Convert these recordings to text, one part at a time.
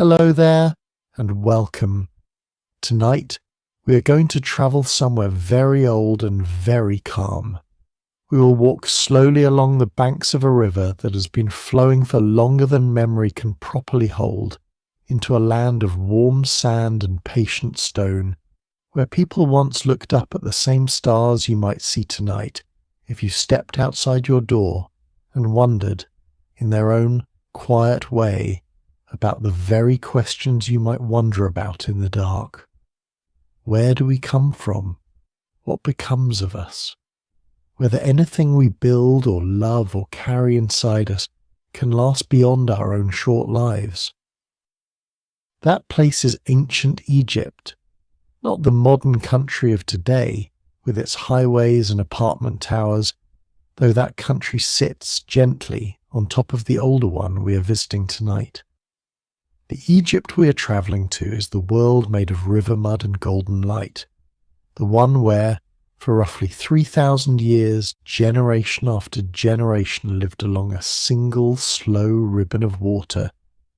Hello there, and welcome. Tonight, we are going to travel somewhere very old and very calm. We will walk slowly along the banks of a river that has been flowing for longer than memory can properly hold, into a land of warm sand and patient stone, where people once looked up at the same stars you might see tonight if you stepped outside your door and wondered, in their own quiet way, about the very questions you might wonder about in the dark. Where do we come from? What becomes of us? Whether anything we build or love or carry inside us can last beyond our own short lives. That place is ancient Egypt, not the modern country of today, with its highways and apartment towers, though that country sits gently on top of the older one we are visiting tonight. The Egypt we are travelling to is the world made of river mud and golden light, the one where, for roughly 3,000 years, generation after generation lived along a single slow ribbon of water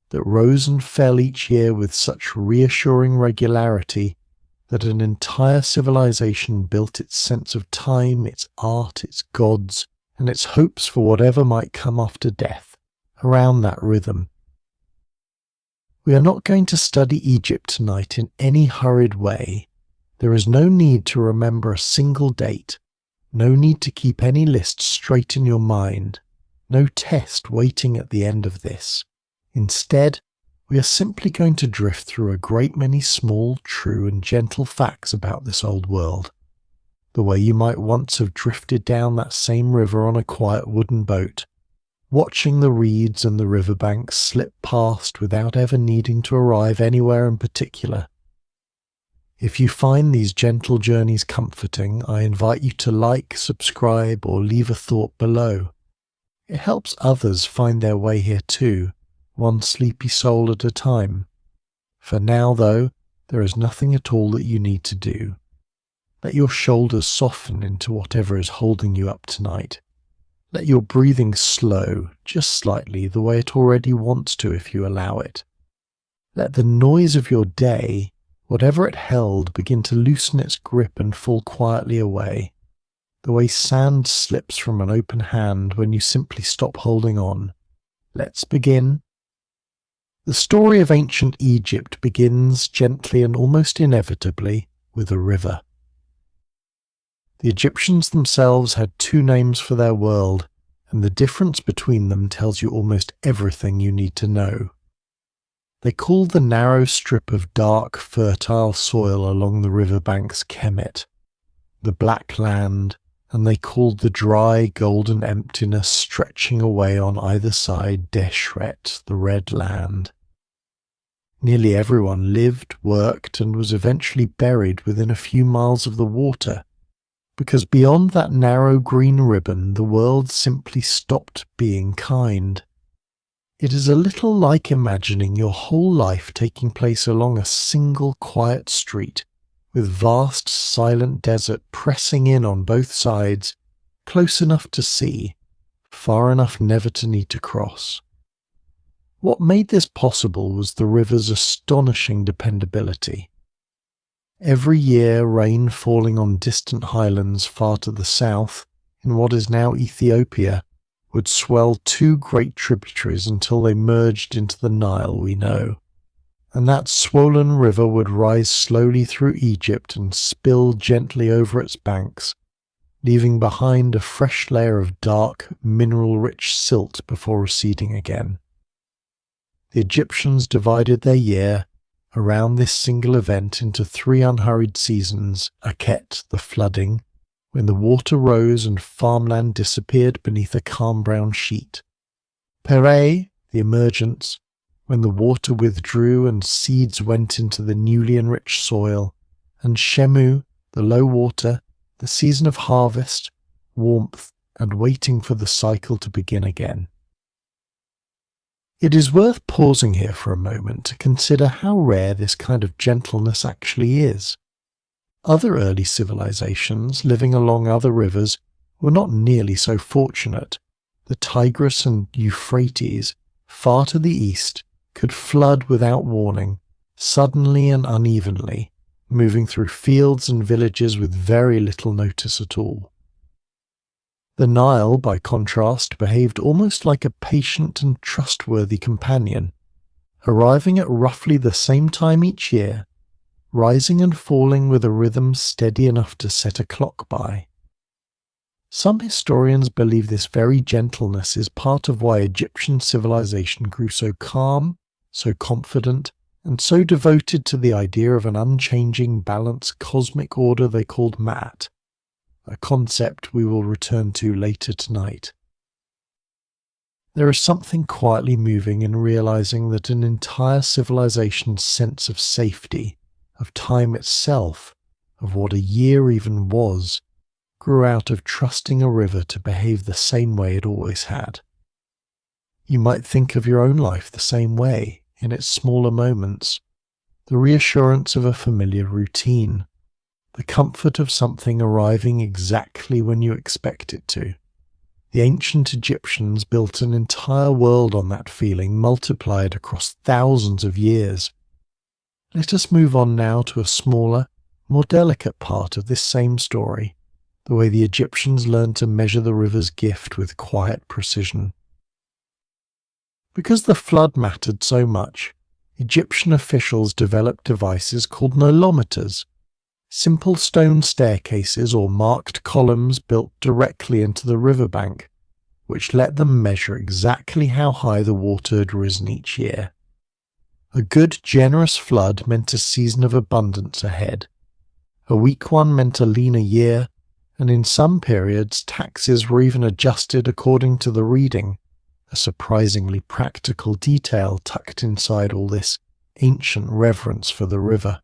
that rose and fell each year with such reassuring regularity that an entire civilization built its sense of time, its art, its gods, and its hopes for whatever might come after death around that rhythm. We are not going to study Egypt tonight in any hurried way. There is no need to remember a single date, no need to keep any list straight in your mind, no test waiting at the end of this. Instead, we are simply going to drift through a great many small, true and gentle facts about this old world, the way you might once have drifted down that same river on a quiet wooden boat, watching the reeds and the riverbanks slip past without ever needing to arrive anywhere in particular. If you find these gentle journeys comforting, I invite you to like, subscribe, or leave a thought below. It helps others find their way here too, one sleepy soul at a time. For now, though, there is nothing at all that you need to do. Let your shoulders soften into whatever is holding you up tonight. Let your breathing slow, just slightly, the way it already wants to if you allow it. Let the noise of your day, whatever it held, begin to loosen its grip and fall quietly away, the way sand slips from an open hand when you simply stop holding on. Let's begin. The story of ancient Egypt begins gently and almost inevitably with a river. The Egyptians themselves had two names for their world, and the difference between them tells you almost everything you need to know. They called the narrow strip of dark, fertile soil along the riverbanks Kemet, the Black Land, and they called the dry, golden emptiness stretching away on either side Deshret, the Red Land. Nearly everyone lived, worked, and was eventually buried within a few miles of the water, because beyond that narrow green ribbon the world simply stopped being kind. It is a little like imagining your whole life taking place along a single quiet street, with vast silent desert pressing in on both sides, close enough to see, far enough never to need to cross. What made this possible was the river's astonishing dependability. Every year, rain falling on distant highlands far to the south, in what is now Ethiopia, would swell two great tributaries until they merged into the Nile we know. And that swollen river would rise slowly through Egypt and spill gently over its banks, leaving behind a fresh layer of dark, mineral-rich silt before receding again. The Egyptians divided their year around this single event into three unhurried seasons: Akhet, the flooding, when the water rose and farmland disappeared beneath a calm brown sheet; Pereh, the emergence, when the water withdrew and seeds went into the newly enriched soil; and Shemu, the low water, the season of harvest, warmth, and waiting for the cycle to begin again. It is worth pausing here for a moment to consider how rare this kind of gentleness actually is. Other early civilizations living along other rivers were not nearly so fortunate. The Tigris and Euphrates, far to the east, could flood without warning, suddenly and unevenly, moving through fields and villages with very little notice at all. The Nile, by contrast, behaved almost like a patient and trustworthy companion, arriving at roughly the same time each year, rising and falling with a rhythm steady enough to set a clock by. Some historians believe this very gentleness is part of why Egyptian civilization grew so calm, so confident, and so devoted to the idea of an unchanging, balanced cosmic order they called Ma'at, a concept we will return to later tonight. There is something quietly moving in realizing that an entire civilization's sense of safety, of time itself, of what a year even was, grew out of trusting a river to behave the same way it always had. You might think of your own life the same way, in its smaller moments, the reassurance of a familiar routine, the comfort of something arriving exactly when you expect it to. The ancient Egyptians built an entire world on that feeling, multiplied across thousands of years. Let us move on now to a smaller, more delicate part of this same story, the way the Egyptians learned to measure the river's gift with quiet precision. Because the flood mattered so much, Egyptian officials developed devices called nolometers, simple stone staircases or marked columns built directly into the riverbank, which let them measure exactly how high the water had risen each year. A good, generous flood meant a season of abundance ahead. A weak one meant a leaner year, and in some periods taxes were even adjusted according to the reading, a surprisingly practical detail tucked inside all this ancient reverence for the river.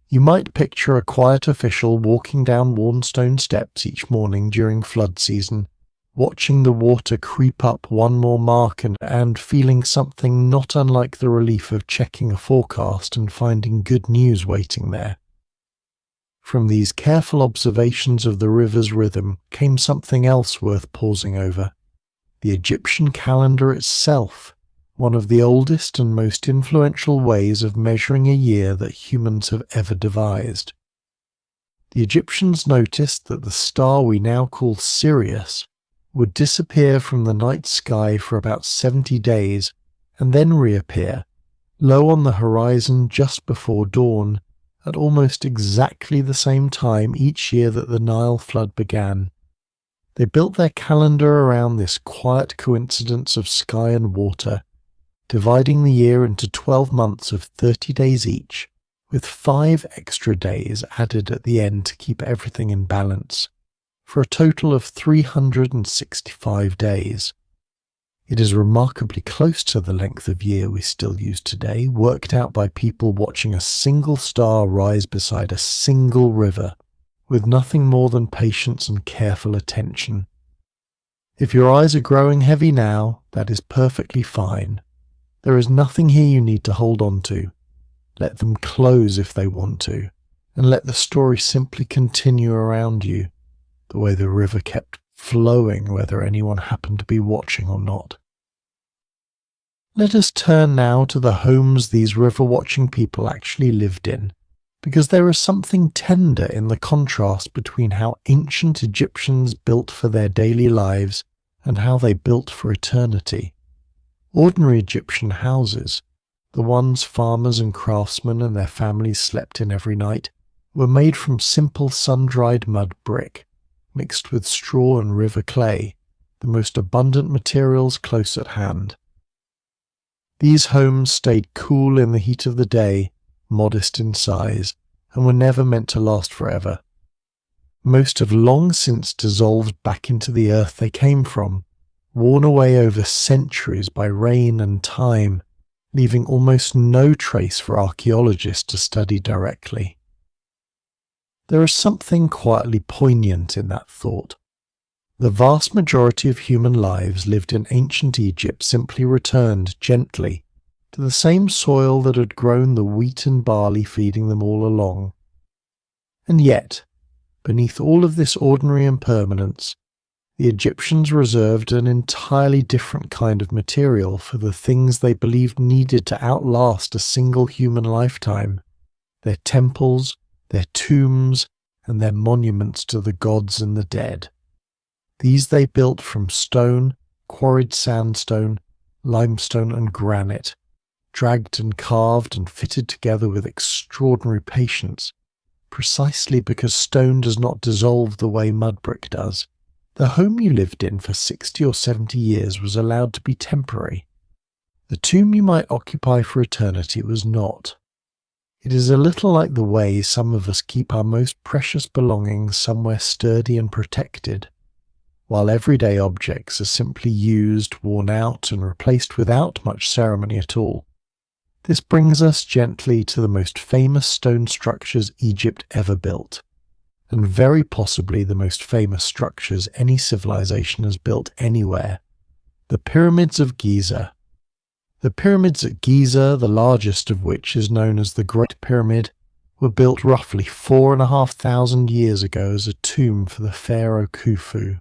You might picture a quiet official walking down worn stone steps each morning during flood season, watching the water creep up one more mark and feeling something not unlike the relief of checking a forecast and finding good news waiting there. From these careful observations of the river's rhythm came something else worth pausing over: the Egyptian calendar itself, one of the oldest and most influential ways of measuring a year that humans have ever devised. The Egyptians noticed that the star we now call Sirius would disappear from the night sky for about 70 days and then reappear, low on the horizon just before dawn, at almost exactly the same time each year that the Nile flood began. They built their calendar around this quiet coincidence of sky and water, dividing the year into 12 months of 30 days each, with 5 extra days added at the end to keep everything in balance, for a total of 365 days. It is remarkably close to the length of year we still use today, worked out by people watching a single star rise beside a single river, with nothing more than patience and careful attention. If your eyes are growing heavy now, that is perfectly fine. There is nothing here you need to hold on to. Let them close if they want to, and let the story simply continue around you, the way the river kept flowing whether anyone happened to be watching or not. Let us turn now to the homes these river-watching people actually lived in, because there is something tender in the contrast between how ancient Egyptians built for their daily lives and how they built for eternity. Ordinary Egyptian houses, the ones farmers and craftsmen and their families slept in every night, were made from simple sun-dried mud brick, mixed with straw and river clay, the most abundant materials close at hand. These homes stayed cool in the heat of the day, modest in size, and were never meant to last forever. Most have long since dissolved back into the earth they came from, worn away over centuries by rain and time, leaving almost no trace for archaeologists to study directly. There is something quietly poignant in that thought. The vast majority of human lives lived in ancient Egypt simply returned gently to the same soil that had grown the wheat and barley feeding them all along. And yet, beneath all of this ordinary impermanence, The Egyptians reserved an entirely different kind of material for the things they believed needed to outlast a single human lifetime: their temples, their tombs, and their monuments to the gods and the dead. These they built from stone, quarried sandstone, limestone, and granite, dragged and carved and fitted together with extraordinary patience, precisely because stone does not dissolve the way mud brick does. The home you lived in for 60 or 70 years was allowed to be temporary. The tomb you might occupy for eternity was not. It is a little like the way some of us keep our most precious belongings somewhere sturdy and protected, while everyday objects are simply used, worn out, and replaced without much ceremony at all. This brings us gently to the most famous stone structures Egypt ever built, and very possibly the most famous structures any civilization has built anywhere: the Pyramids of Giza. The pyramids at Giza, the largest of which is known as the Great Pyramid, were built roughly 4,500 years ago as a tomb for the pharaoh Khufu,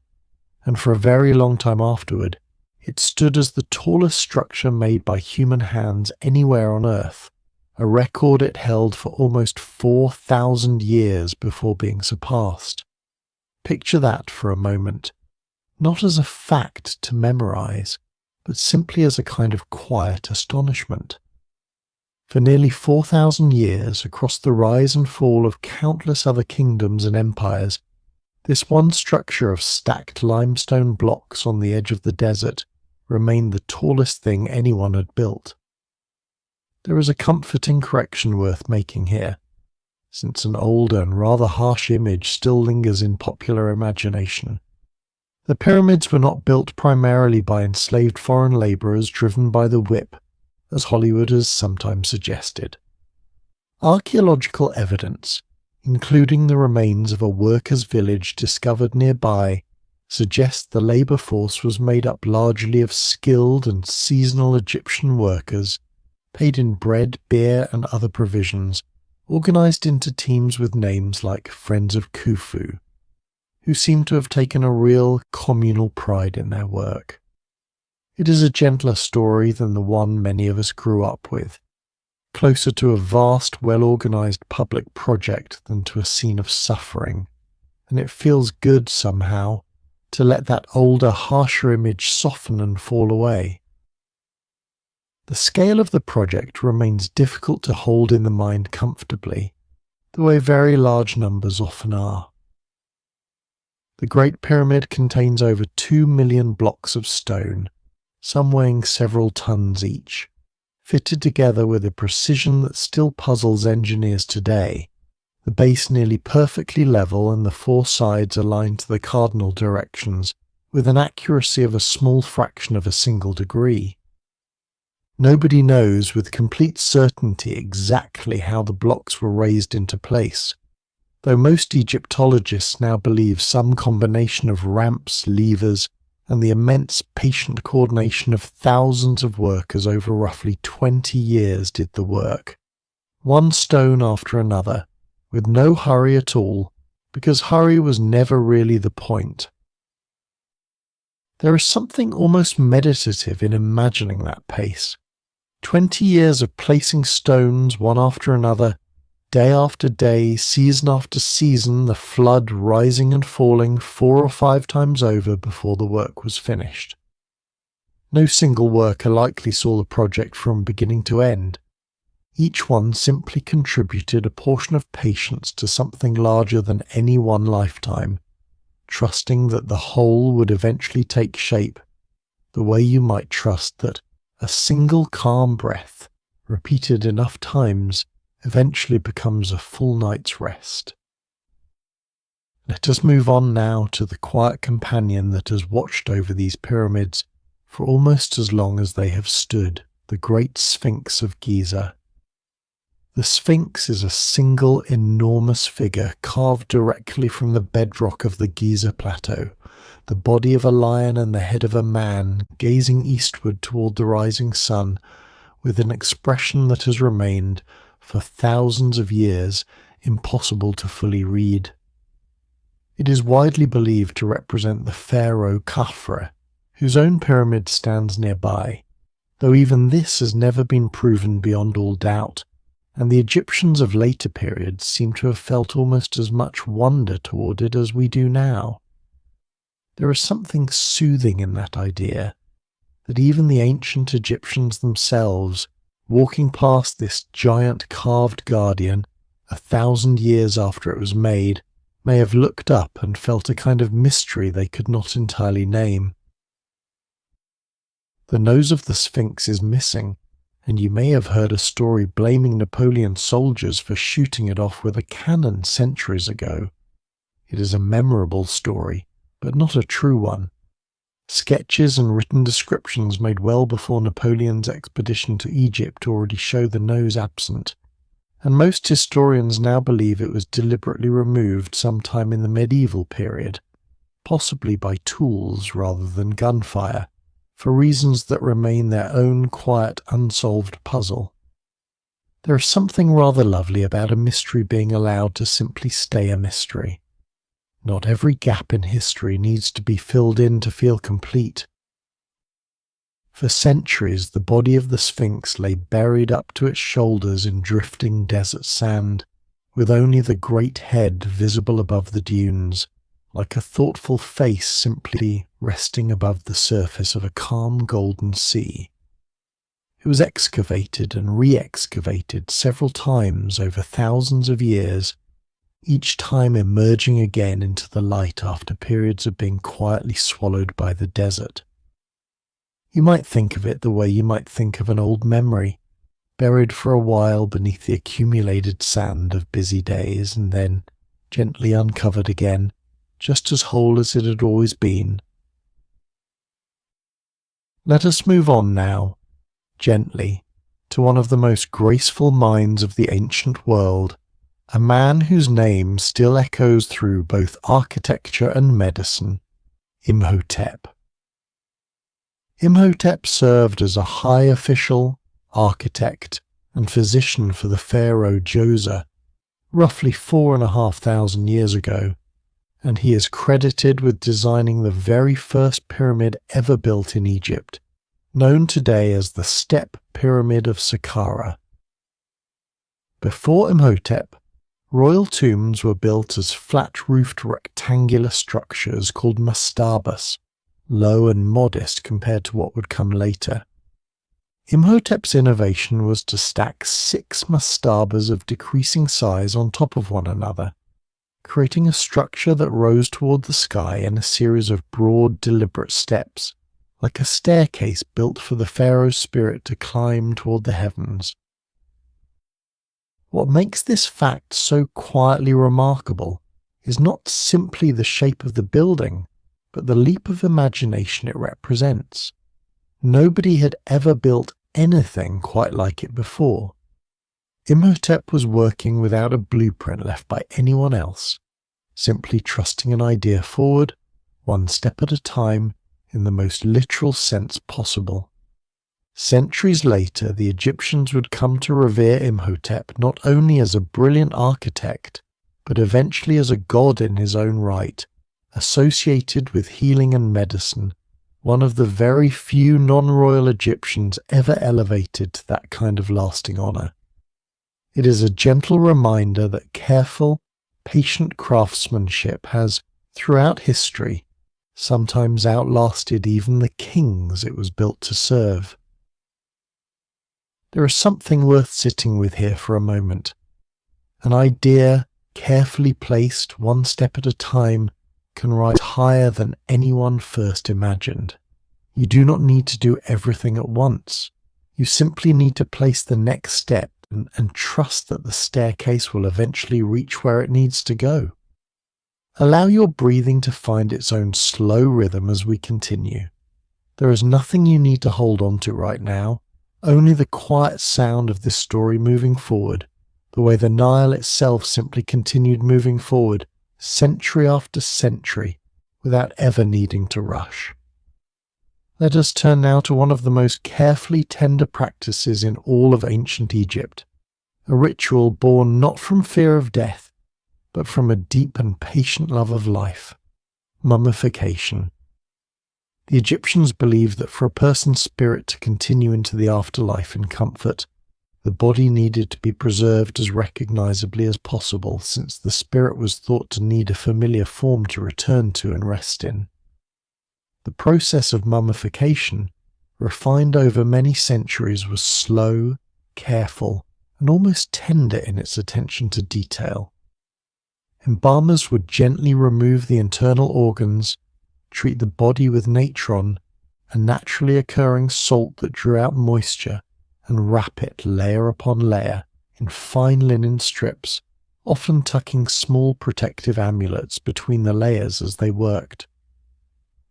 and for a very long time afterward, it stood as the tallest structure made by human hands anywhere on Earth, a record it held for almost 4,000 years before being surpassed. Picture that for a moment, not as a fact to memorize, but simply as a kind of quiet astonishment. For nearly 4,000 years, across the rise and fall of countless other kingdoms and empires, this one structure of stacked limestone blocks on the edge of the desert remained the tallest thing anyone had built. There is a comforting correction worth making here, since an older and rather harsh image still lingers in popular imagination. The pyramids were not built primarily by enslaved foreign labourers driven by the whip, as Hollywood has sometimes suggested. Archaeological evidence, including the remains of a workers' village discovered nearby, suggests the labour force was made up largely of skilled and seasonal Egyptian workers, paid in bread, beer, and other provisions, organised into teams with names like Friends of Khufu, who seem to have taken a real communal pride in their work. It is a gentler story than the one many of us grew up with, closer to a vast, well-organised public project than to a scene of suffering, and it feels good somehow to let that older, harsher image soften and fall away. The scale of the project remains difficult to hold in the mind comfortably, the way very large numbers often are. The Great Pyramid contains over 2 million blocks of stone, some weighing several tons each, fitted together with a precision that still puzzles engineers today, the base nearly perfectly level and the four sides aligned to the cardinal directions with an accuracy of a small fraction of a single degree. Nobody knows with complete certainty exactly how the blocks were raised into place, though most Egyptologists now believe some combination of ramps, levers, and the immense patient coordination of thousands of workers over roughly 20 years did the work, one stone after another, with no hurry at all, because hurry was never really the point. There is something almost meditative in imagining that pace. 20 years of placing stones one after another, day after day, season after season, the flood rising and falling 4 or 5 times over before the work was finished. No single worker likely saw the project from beginning to end. Each one simply contributed a portion of patience to something larger than any one lifetime, trusting that the whole would eventually take shape, the way you might trust that a single calm breath, repeated enough times, eventually becomes a full night's rest. Let us move on now to the quiet companion that has watched over these pyramids for almost as long as they have stood, the Great Sphinx of Giza. The Sphinx is a single enormous figure carved directly from the bedrock of the Giza Plateau, the body of a lion and the head of a man gazing eastward toward the rising sun with an expression that has remained, for thousands of years, impossible to fully read. It is widely believed to represent the pharaoh Khafre, whose own pyramid stands nearby, though even this has never been proven beyond all doubt, and the Egyptians of later periods seem to have felt almost as much wonder toward it as we do now. There is something soothing in that idea, that even the ancient Egyptians themselves, walking past this giant carved guardian 1,000 years after it was made, may have looked up and felt a kind of mystery they could not entirely name. The nose of the Sphinx is missing, and you may have heard a story blaming Napoleon's soldiers for shooting it off with a cannon centuries ago. It is a memorable story, but not a true one. Sketches and written descriptions made well before Napoleon's expedition to Egypt already show the nose absent, and most historians now believe it was deliberately removed sometime in the medieval period, possibly by tools rather than gunfire, for reasons that remain their own quiet, unsolved puzzle. There is something rather lovely about a mystery being allowed to simply stay a mystery. Not every gap in history needs to be filled in to feel complete. For centuries, the body of the Sphinx lay buried up to its shoulders in drifting desert sand, with only the great head visible above the dunes, like a thoughtful face simply resting above the surface of a calm golden sea. It was excavated and re-excavated several times over thousands of years, each time emerging again into the light after periods of being quietly swallowed by the desert. You might think of it the way you might think of an old memory, buried for a while beneath the accumulated sand of busy days and then gently uncovered again, just as whole as it had always been. Let us move on now, gently, to one of the most graceful minds of the ancient world, a man whose name still echoes through both architecture and medicine, Imhotep. Imhotep served as a high official, architect, and physician for the pharaoh Djoser, roughly 4,500 years ago, and he is credited with designing the very first pyramid ever built in Egypt, known today as the Step Pyramid of Saqqara. Before Imhotep, royal tombs were built as flat-roofed rectangular structures called mastabas, low and modest compared to what would come later. Imhotep's innovation was to stack 6 mastabas of decreasing size on top of one another, creating a structure that rose toward the sky in a series of broad, deliberate steps, like a staircase built for the pharaoh's spirit to climb toward the heavens. What makes this fact so quietly remarkable is not simply the shape of the building, but the leap of imagination it represents. Nobody had ever built anything quite like it before. Imhotep was working without a blueprint left by anyone else, simply trusting an idea forward, one step at a time, in the most literal sense possible. Centuries later, the Egyptians would come to revere Imhotep not only as a brilliant architect, but eventually as a god in his own right, associated with healing and medicine, one of the very few non-royal Egyptians ever elevated to that kind of lasting honor. It is a gentle reminder that careful, patient craftsmanship has, throughout history, sometimes outlasted even the kings it was built to serve. There is something worth sitting with here for a moment. An idea, carefully placed one step at a time, can rise higher than anyone first imagined. You do not need to do everything at once. You simply need to place the next step and trust that the staircase will eventually reach where it needs to go. Allow your breathing to find its own slow rhythm as we continue. There is nothing you need to hold on to right now, only the quiet sound of this story moving forward, the way the Nile itself simply continued moving forward, century after century, without ever needing to rush. Let us turn now to one of the most carefully tender practices in all of ancient Egypt, a ritual born not from fear of death, but from a deep and patient love of life, mummification. The Egyptians believed that for a person's spirit to continue into the afterlife in comfort, the body needed to be preserved as recognizably as possible, since the spirit was thought to need a familiar form to return to and rest in. The process of mummification, refined over many centuries, was slow, careful, and almost tender in its attention to detail. Embalmers would gently remove the internal organs, treat the body with natron, a naturally occurring salt that drew out moisture, and wrap it layer upon layer in fine linen strips, often tucking small protective amulets between the layers as they worked.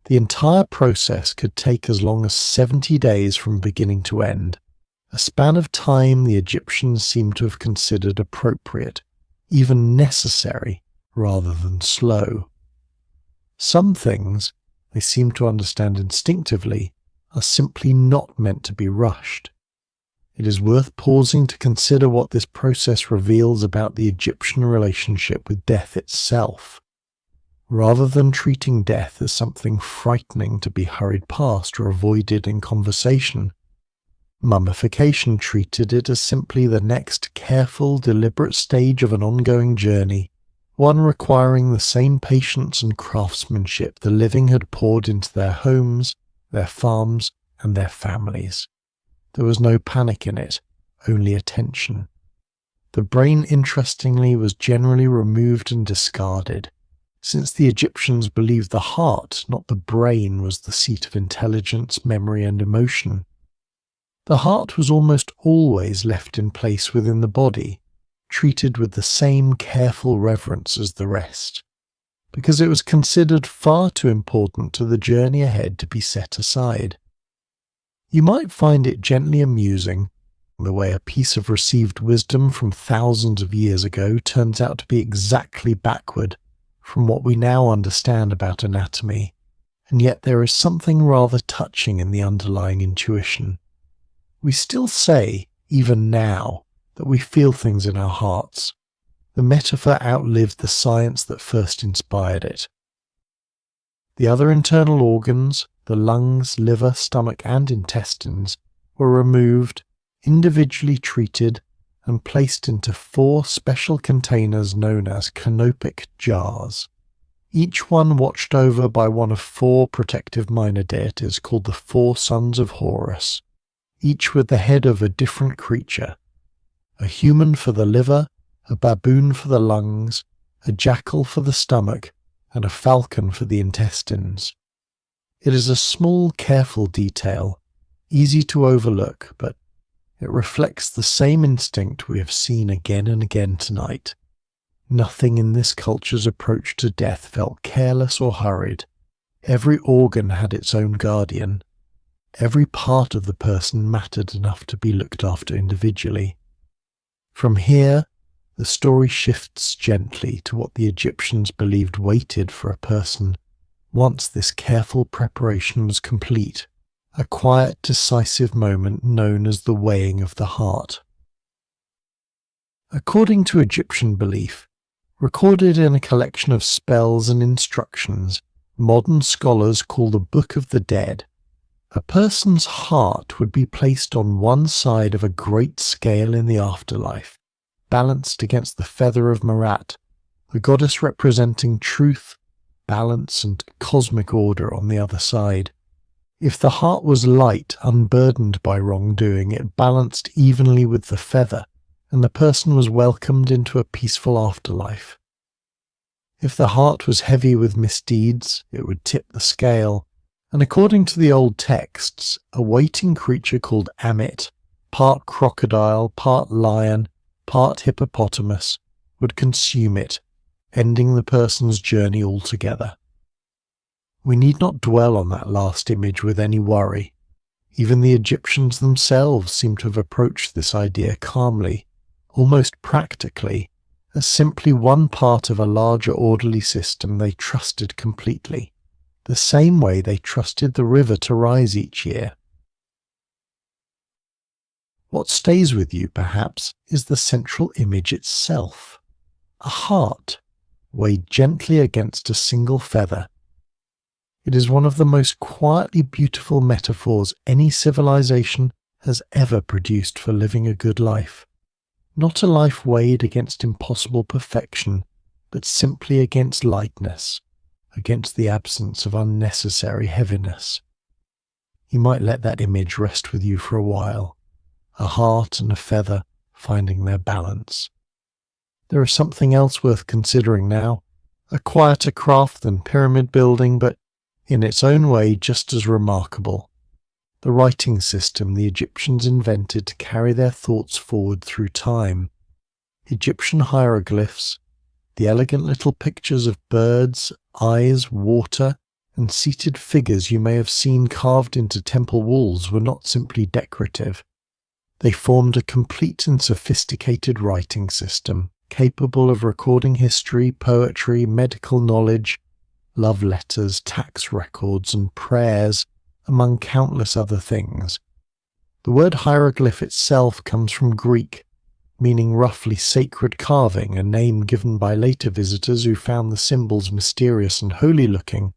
The entire process could take as long as 70 days from beginning to end, a span of time the Egyptians seem to have considered appropriate, even necessary, rather than slow. Some things, they seem to understand instinctively, are simply not meant to be rushed. It is worth pausing to consider what this process reveals about the Egyptian relationship with death itself. Rather than treating death as something frightening to be hurried past or avoided in conversation, mummification treated it as simply the next careful, deliberate stage of an ongoing journey, one requiring the same patience and craftsmanship the living had poured into their homes, their farms, and their families. There was no panic in it, only attention. The brain, interestingly, was generally removed and discarded, since the Egyptians believed the heart, not the brain, was the seat of intelligence, memory, and emotion. The heart was almost always left in place within the body, treated with the same careful reverence as the rest, because it was considered far too important to the journey ahead to be set aside. You might find it gently amusing, the way a piece of received wisdom from thousands of years ago turns out to be exactly backward from what we now understand about anatomy, and yet there is something rather touching in the underlying intuition. We still say, even now, that we feel things in our hearts. The metaphor outlived the science that first inspired it. The other internal organs, the lungs, liver, stomach, and intestines, were removed, individually treated, and placed into 4 special containers known as canopic jars, each one watched over by one of 4 protective minor deities called the 4 sons of Horus, each with the head of a different creature: a human for the liver, a baboon for the lungs, a jackal for the stomach, and a falcon for the intestines. It is a small, careful detail, easy to overlook, but it reflects the same instinct we have seen again and again tonight. Nothing in this culture's approach to death felt careless or hurried. Every organ had its own guardian. Every part of the person mattered enough to be looked after individually. From here, the story shifts gently to what the Egyptians believed waited for a person once this careful preparation was complete, a quiet, decisive moment known as the weighing of the heart. According to Egyptian belief, recorded in a collection of spells and instructions modern scholars call the Book of the Dead, a person's heart would be placed on one side of a great scale in the afterlife, balanced against the feather of Marat, the goddess representing truth, balance, and cosmic order on the other side. If the heart was light, unburdened by wrongdoing, it balanced evenly with the feather, and the person was welcomed into a peaceful afterlife. If the heart was heavy with misdeeds, it would tip the scale, and according to the old texts, a waiting creature called Amit, part crocodile, part lion, part hippopotamus, would consume it, ending the person's journey altogether. We need not dwell on that last image with any worry. Even the Egyptians themselves seem to have approached this idea calmly, almost practically, as simply one part of a larger orderly system they trusted completely, the same way they trusted the river to rise each year. What stays with you, perhaps, is the central image itself. A heart, weighed gently against a single feather. It is one of the most quietly beautiful metaphors any civilization has ever produced for living a good life. Not a life weighed against impossible perfection, but simply against lightness, against the absence of unnecessary heaviness. You might let that image rest with you for a while, a heart and a feather finding their balance. There is something else worth considering now, a quieter craft than pyramid building, but in its own way just as remarkable. The writing system the Egyptians invented to carry their thoughts forward through time. Egyptian hieroglyphs, the elegant little pictures of birds, eyes, water, and seated figures you may have seen carved into temple walls were not simply decorative. They formed a complete and sophisticated writing system, capable of recording history, poetry, medical knowledge, love letters, tax records, and prayers, among countless other things. The word hieroglyph itself comes from Greek, meaning roughly sacred carving, a name given by later visitors who found the symbols mysterious and holy-looking,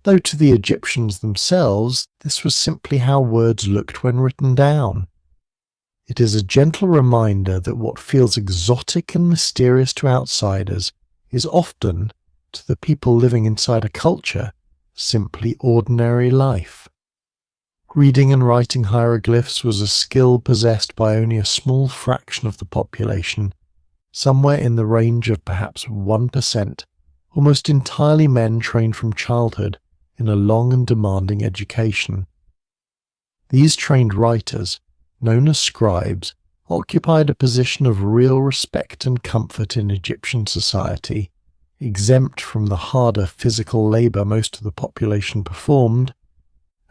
though to the Egyptians themselves this was simply how words looked when written down. It is a gentle reminder that what feels exotic and mysterious to outsiders is often, to the people living inside a culture, simply ordinary life. Reading and writing hieroglyphs was a skill possessed by only a small fraction of the population, somewhere in the range of perhaps 1%, almost entirely men trained from childhood in a long and demanding education. These trained writers, known as scribes, occupied a position of real respect and comfort in Egyptian society, exempt from the harder physical labour most of the population performed,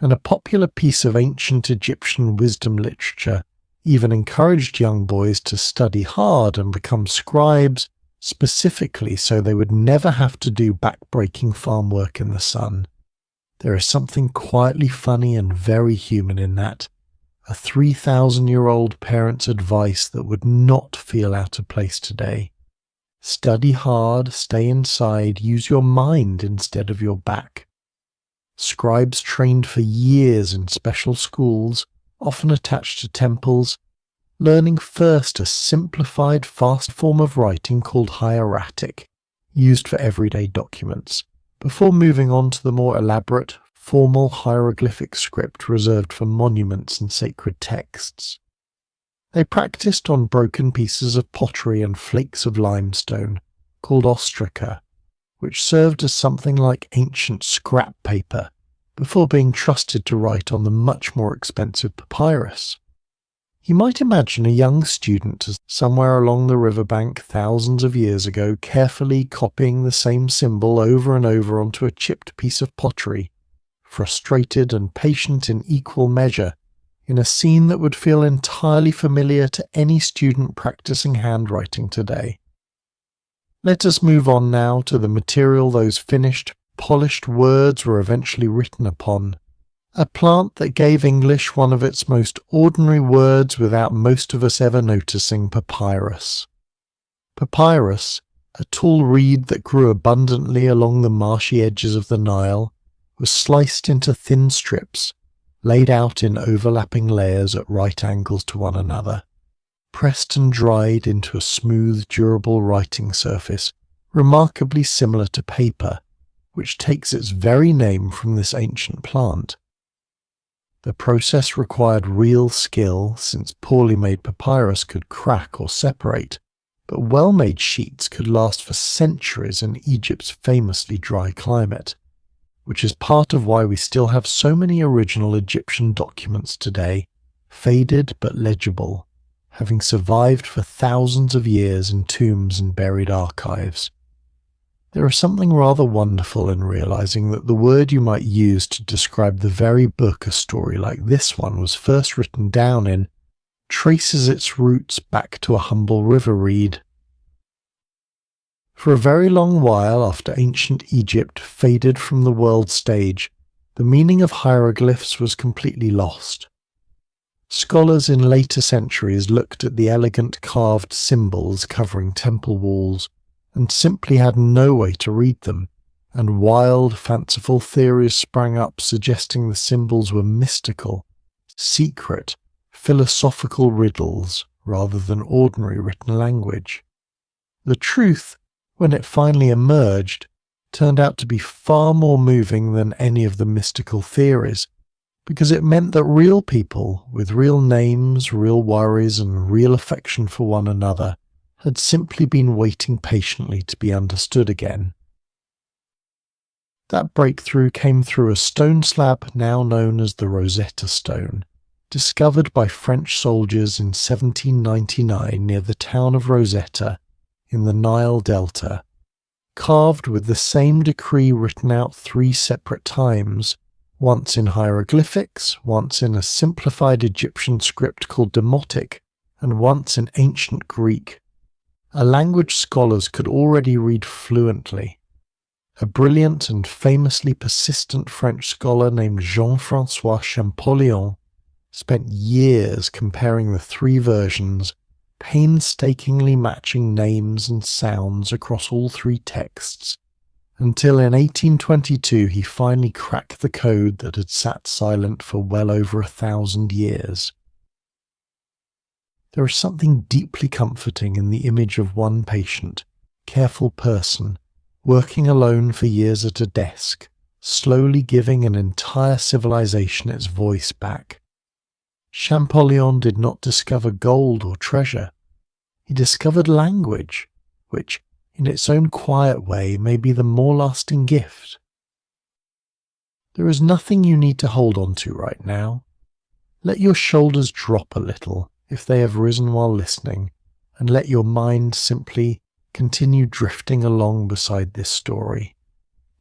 and a popular piece of ancient Egyptian wisdom literature even encouraged young boys to study hard and become scribes, specifically so they would never have to do back-breaking farm work in the sun. There is something quietly funny and very human in that, a 3,000-year-old parent's advice that would not feel out of place today. Study hard, stay inside, use your mind instead of your back. Scribes trained for years in special schools, often attached to temples, learning first a simplified, fast form of writing called hieratic, used for everyday documents, before moving on to the more elaborate, formal hieroglyphic script reserved for monuments and sacred texts. They practiced on broken pieces of pottery and flakes of limestone, called ostraca, which served as something like ancient scrap paper, before being trusted to write on the much more expensive papyrus. You might imagine a young student somewhere along the riverbank thousands of years ago carefully copying the same symbol over and over onto a chipped piece of pottery, frustrated and patient in equal measure, in a scene that would feel entirely familiar to any student practicing handwriting today. Let us move on now to the material those finished, polished words were eventually written upon, a plant that gave English one of its most ordinary words without most of us ever noticing: papyrus. Papyrus, a tall reed that grew abundantly along the marshy edges of the Nile, was sliced into thin strips, laid out in overlapping layers at right angles to one another, pressed and dried into a smooth, durable writing surface, remarkably similar to paper, which takes its very name from this ancient plant. The process required real skill, since poorly made papyrus could crack or separate, but well-made sheets could last for centuries in Egypt's famously dry climate, which is part of why we still have so many original Egyptian documents today, faded but legible, having survived for thousands of years in tombs and buried archives. There is something rather wonderful in realizing that the word you might use to describe the very book a story like this one was first written down in traces its roots back to a humble river reed. For a very long while after ancient Egypt faded from the world stage, the meaning of hieroglyphs was completely lost. Scholars in later centuries looked at the elegant carved symbols covering temple walls, and simply had no way to read them, and wild, fanciful theories sprang up suggesting the symbols were mystical, secret, philosophical riddles rather than ordinary written language. The truth, when it finally emerged, turned out to be far more moving than any of the mystical theories, because it meant that real people, with real names, real worries, and real affection for one another, had simply been waiting patiently to be understood again. That breakthrough came through a stone slab now known as the Rosetta Stone, discovered by French soldiers in 1799 near the town of Rosetta in the Nile Delta, carved with the same decree written out 3 separate times, once in hieroglyphics, once in a simplified Egyptian script called Demotic, and once in ancient Greek, a language scholars could already read fluently. A brilliant and famously persistent French scholar named Jean-François Champollion spent years comparing the 3 versions, painstakingly matching names and sounds across all 3 texts, until in 1822 he finally cracked the code that had sat silent for well over 1,000 years. There is something deeply comforting in the image of one patient, careful person, working alone for years at a desk, slowly giving an entire civilization its voice back. Champollion did not discover gold or treasure. He discovered language, which, in its own quiet way, may be the more lasting gift. There is nothing you need to hold on to right now. Let your shoulders drop a little if they have risen while listening, and let your mind simply continue drifting along beside this story,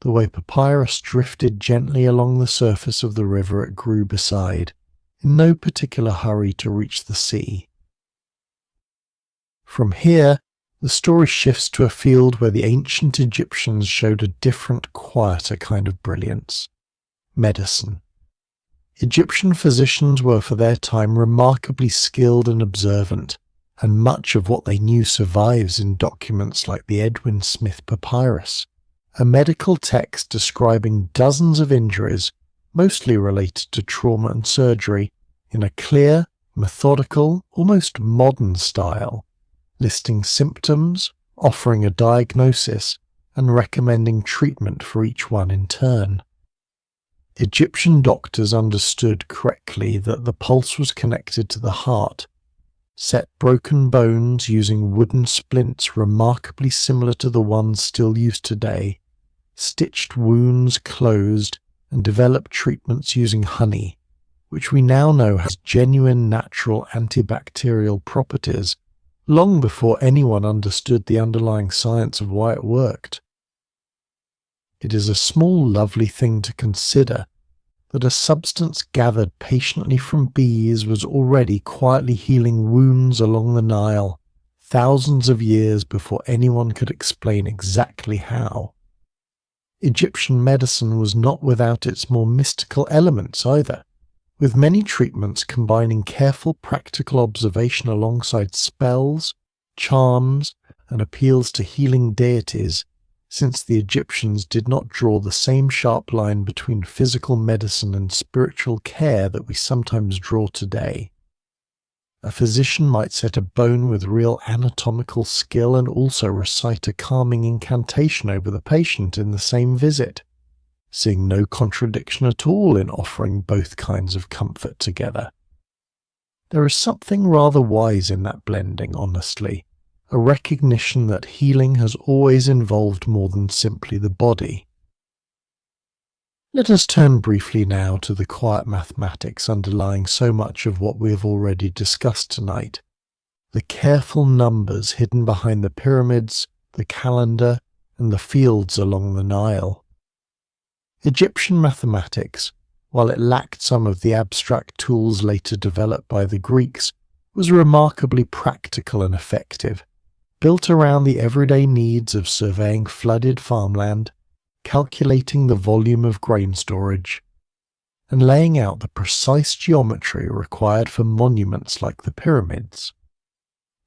the way papyrus drifted gently along the surface of the river it grew beside, in no particular hurry to reach the sea. From here, the story shifts to a field where the ancient Egyptians showed a different, quieter kind of brilliance: medicine. Egyptian physicians were for their time remarkably skilled and observant, and much of what they knew survives in documents like the Edwin Smith Papyrus, a medical text describing dozens of injuries, mostly related to trauma and surgery, in a clear, methodical, almost modern style, listing symptoms, offering a diagnosis, and recommending treatment for each one in turn. Egyptian doctors understood correctly that the pulse was connected to the heart, set broken bones using wooden splints remarkably similar to the ones still used today, stitched wounds closed, and developed treatments using honey, which we now know has genuine natural antibacterial properties, long before anyone understood the underlying science of why it worked. It is a small, lovely thing to consider that a substance gathered patiently from bees was already quietly healing wounds along the Nile, thousands of years before anyone could explain exactly how. Egyptian medicine was not without its more mystical elements either, with many treatments combining careful practical observation alongside spells, charms, and appeals to healing deities, since the Egyptians did not draw the same sharp line between physical medicine and spiritual care that we sometimes draw today. A physician might set a bone with real anatomical skill and also recite a calming incantation over the patient in the same visit, seeing no contradiction at all in offering both kinds of comfort together. There is something rather wise in that blending, honestly, a recognition that healing has always involved more than simply the body. Let us turn briefly now to the quiet mathematics underlying so much of what we have already discussed tonight, the careful numbers hidden behind the pyramids, the calendar, and the fields along the Nile. Egyptian mathematics, while it lacked some of the abstract tools later developed by the Greeks, was remarkably practical and effective, built around the everyday needs of surveying flooded farmland, calculating the volume of grain storage, and laying out the precise geometry required for monuments like the pyramids.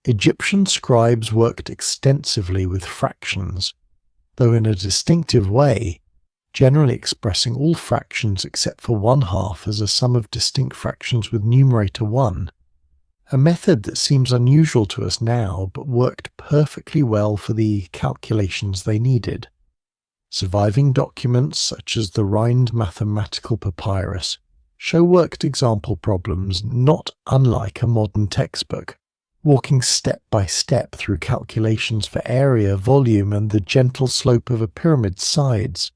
Egyptian scribes worked extensively with fractions, though in a distinctive way, generally expressing all fractions except for 1/2 as a sum of distinct fractions with numerator 1, a method that seems unusual to us now but worked perfectly well for the calculations they needed. Surviving documents such as the Rhind mathematical papyrus show worked example problems not unlike a modern textbook, walking step by step through calculations for area, volume, and the gentle slope of a pyramid's sides.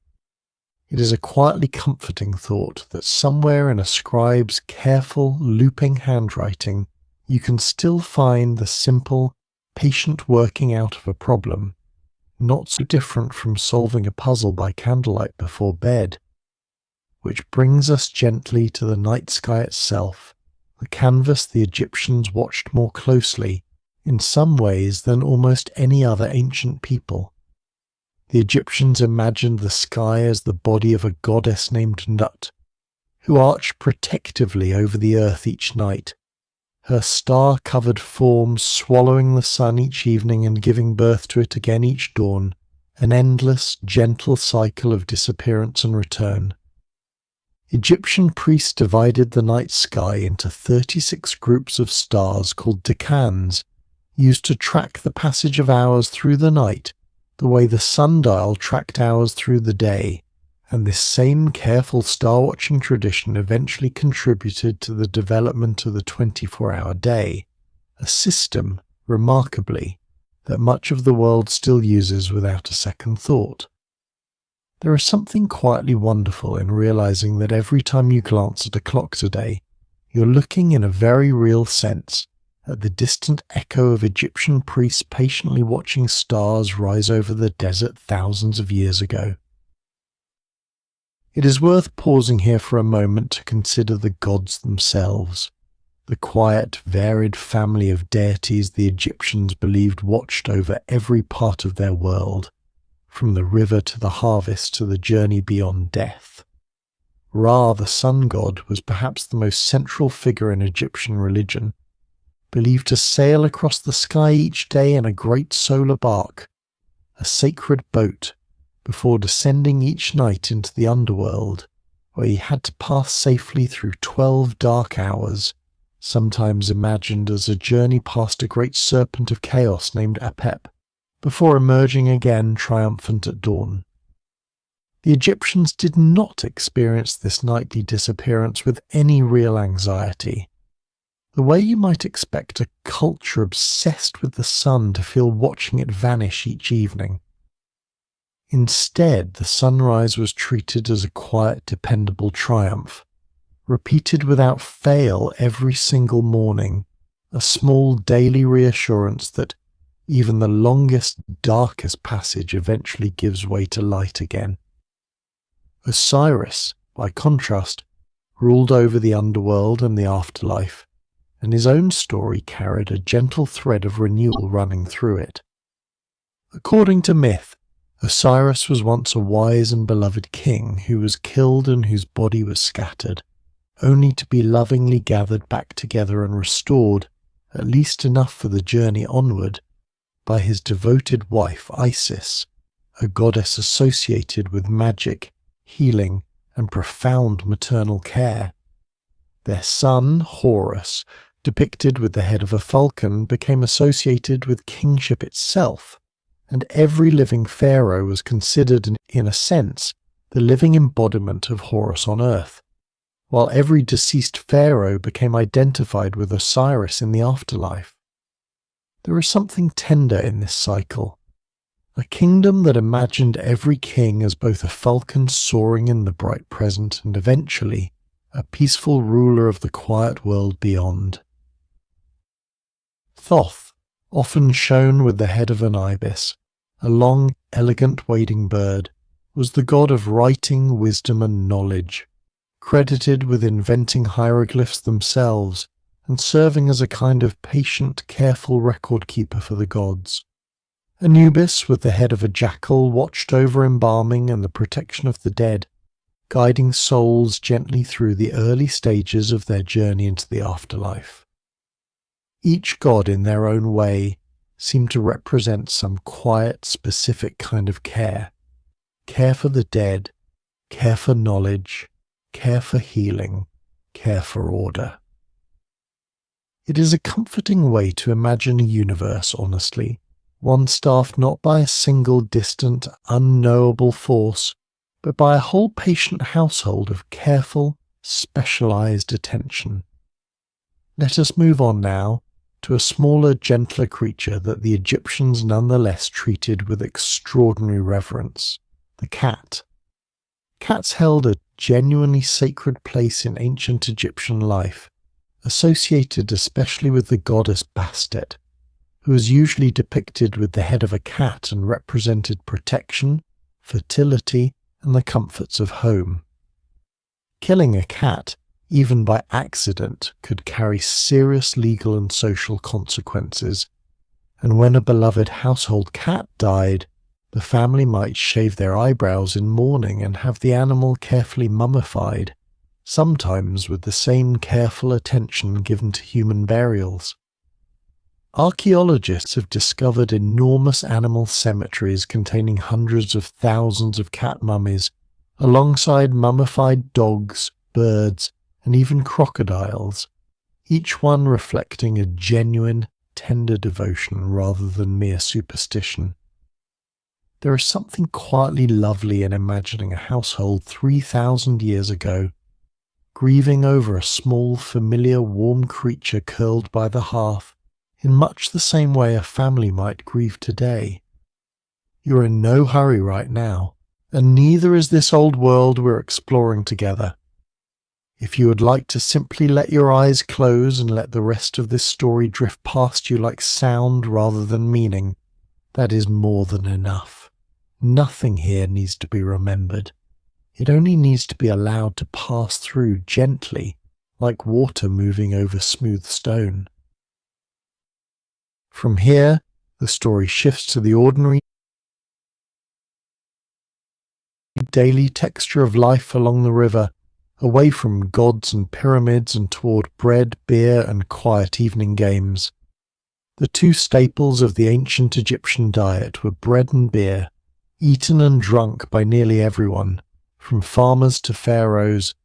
It is a quietly comforting thought that somewhere in a scribe's careful, looping handwriting, you can still find the simple, patient working out of a problem, not so different from solving a puzzle by candlelight before bed. Which brings us gently to the night sky itself, the canvas the Egyptians watched more closely, in some ways, than almost any other ancient people. The Egyptians imagined the sky as the body of a goddess named Nut, who arched protectively over the earth each night, her star-covered form swallowing the sun each evening and giving birth to it again each dawn, an endless, gentle cycle of disappearance and return. Egyptian priests divided the night sky into 36 groups of stars called decans, used to track the passage of hours through the night, the way the sundial tracked hours through the day, and this same careful star-watching tradition eventually contributed to the development of the 24-hour day, a system, remarkably, that much of the world still uses without a second thought. There is something quietly wonderful in realizing that every time you glance at a clock today, you're looking in a very real sense at the distant echo of Egyptian priests patiently watching stars rise over the desert thousands of years ago. It is worth pausing here for a moment to consider the gods themselves, the quiet, varied family of deities the Egyptians believed watched over every part of their world, from the river to the harvest to the journey beyond death. Ra, the sun god, was perhaps the most central figure in Egyptian religion, believed to sail across the sky each day in a great solar bark, a sacred boat, before descending each night into the underworld, where he had to pass safely through 12 dark hours, sometimes imagined as a journey past a great serpent of chaos named Apep, before emerging again triumphant at dawn. The Egyptians did not experience this nightly disappearance with any real anxiety, the way you might expect a culture obsessed with the sun to feel watching it vanish each evening. Instead, the sunrise was treated as a quiet, dependable triumph, repeated without fail every single morning, a small daily reassurance that even the longest, darkest passage eventually gives way to light again. Osiris, by contrast, ruled over the underworld and the afterlife, and his own story carried a gentle thread of renewal running through it. According to myth, Osiris was once a wise and beloved king who was killed and whose body was scattered, only to be lovingly gathered back together and restored, at least enough for the journey onward, by his devoted wife Isis, a goddess associated with magic, healing, and profound maternal care. Their son, Horus, depicted with the head of a falcon, became associated with kingship itself, and every living pharaoh was considered, in a sense, the living embodiment of Horus on earth, while every deceased pharaoh became identified with Osiris in the afterlife. There is something tender in this cycle, a kingdom that imagined every king as both a falcon soaring in the bright present and eventually a peaceful ruler of the quiet world beyond. Thoth, often shown with the head of an ibis, a long, elegant wading bird, was the god of writing, wisdom, and knowledge, credited with inventing hieroglyphs themselves and serving as a kind of patient, careful record-keeper for the gods. Anubis, with the head of a jackal, watched over embalming and the protection of the dead, guiding souls gently through the early stages of their journey into the afterlife. Each god in their own way seemed to represent some quiet, specific kind of care. Care for the dead, care for knowledge, care for healing, care for order. It is a comforting way to imagine a universe, honestly, one staffed not by a single distant, unknowable force, but by a whole patient household of careful, specialized attention. Let us move on now to a smaller, gentler creature that the Egyptians nonetheless treated with extraordinary reverence, the cat. Cats held a genuinely sacred place in ancient Egyptian life, associated especially with the goddess Bastet, who was usually depicted with the head of a cat and represented protection, fertility, and the comforts of home. Killing a cat, even by accident, could carry serious legal and social consequences, and when a beloved household cat died, the family might shave their eyebrows in mourning and have the animal carefully mummified, sometimes with the same careful attention given to human burials. Archaeologists have discovered enormous animal cemeteries containing hundreds of thousands of cat mummies, alongside mummified dogs, birds, and even crocodiles, each one reflecting a genuine, tender devotion rather than mere superstition. There is something quietly lovely in imagining a household 3,000 years ago, grieving over a small, familiar, warm creature curled by the hearth, in much the same way a family might grieve today. You're in no hurry right now, and neither is this old world we're exploring together. If you would like to simply let your eyes close and let the rest of this story drift past you like sound rather than meaning, that is more than enough. Nothing here needs to be remembered. It only needs to be allowed to pass through gently, like water moving over smooth stone. From here, the story shifts to the ordinary, daily texture of life along the river, away from gods and pyramids and toward bread, beer, and quiet evening games. The two staples of the ancient Egyptian diet were bread and beer, eaten and drunk by nearly everyone, from farmers to pharaohs,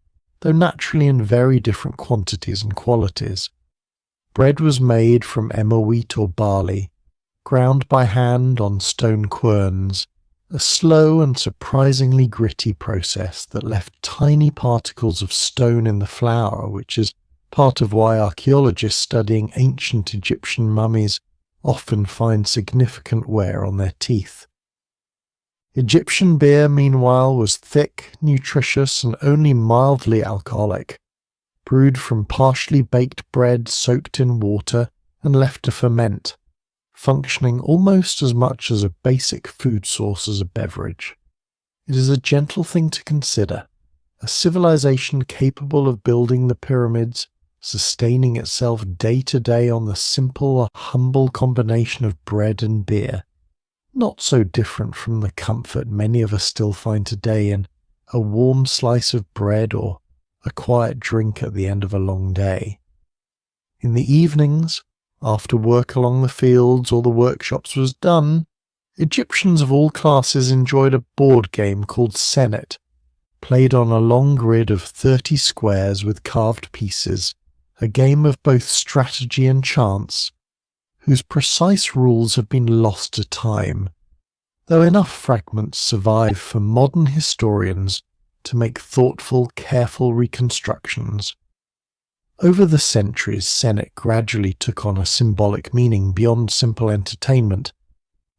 though naturally in very different quantities and qualities. Bread was made from emmer wheat or barley, ground by hand on stone querns, a slow and surprisingly gritty process that left tiny particles of stone in the flour, which is part of why archaeologists studying ancient Egyptian mummies often find significant wear on their teeth. Egyptian beer, meanwhile, was thick, nutritious, and only mildly alcoholic, brewed from partially baked bread soaked in water and left to ferment, functioning almost as much as a basic food source as a beverage. It is a gentle thing to consider, a civilization capable of building the pyramids, sustaining itself day to day on the simple, humble combination of bread and beer, not so different from the comfort many of us still find today in a warm slice of bread or a quiet drink at the end of a long day. In the evenings, after work along the fields or the workshops was done, Egyptians of all classes enjoyed a board game called Senet, played on a long grid of 30 squares with carved pieces, a game of both strategy and chance, whose precise rules have been lost to time, though enough fragments survive for modern historians to make thoughtful, careful reconstructions. Over the centuries, Senet gradually took on a symbolic meaning beyond simple entertainment,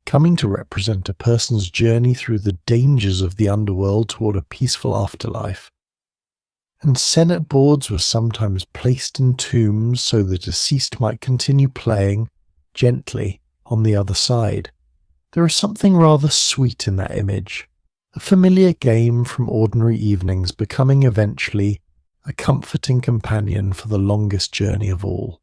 coming to represent a person's journey through the dangers of the underworld toward a peaceful afterlife. And Senet boards were sometimes placed in tombs so the deceased might continue playing, gently, on the other side. There is something rather sweet in that image, a familiar game from ordinary evenings becoming eventually a comforting companion for the longest journey of all.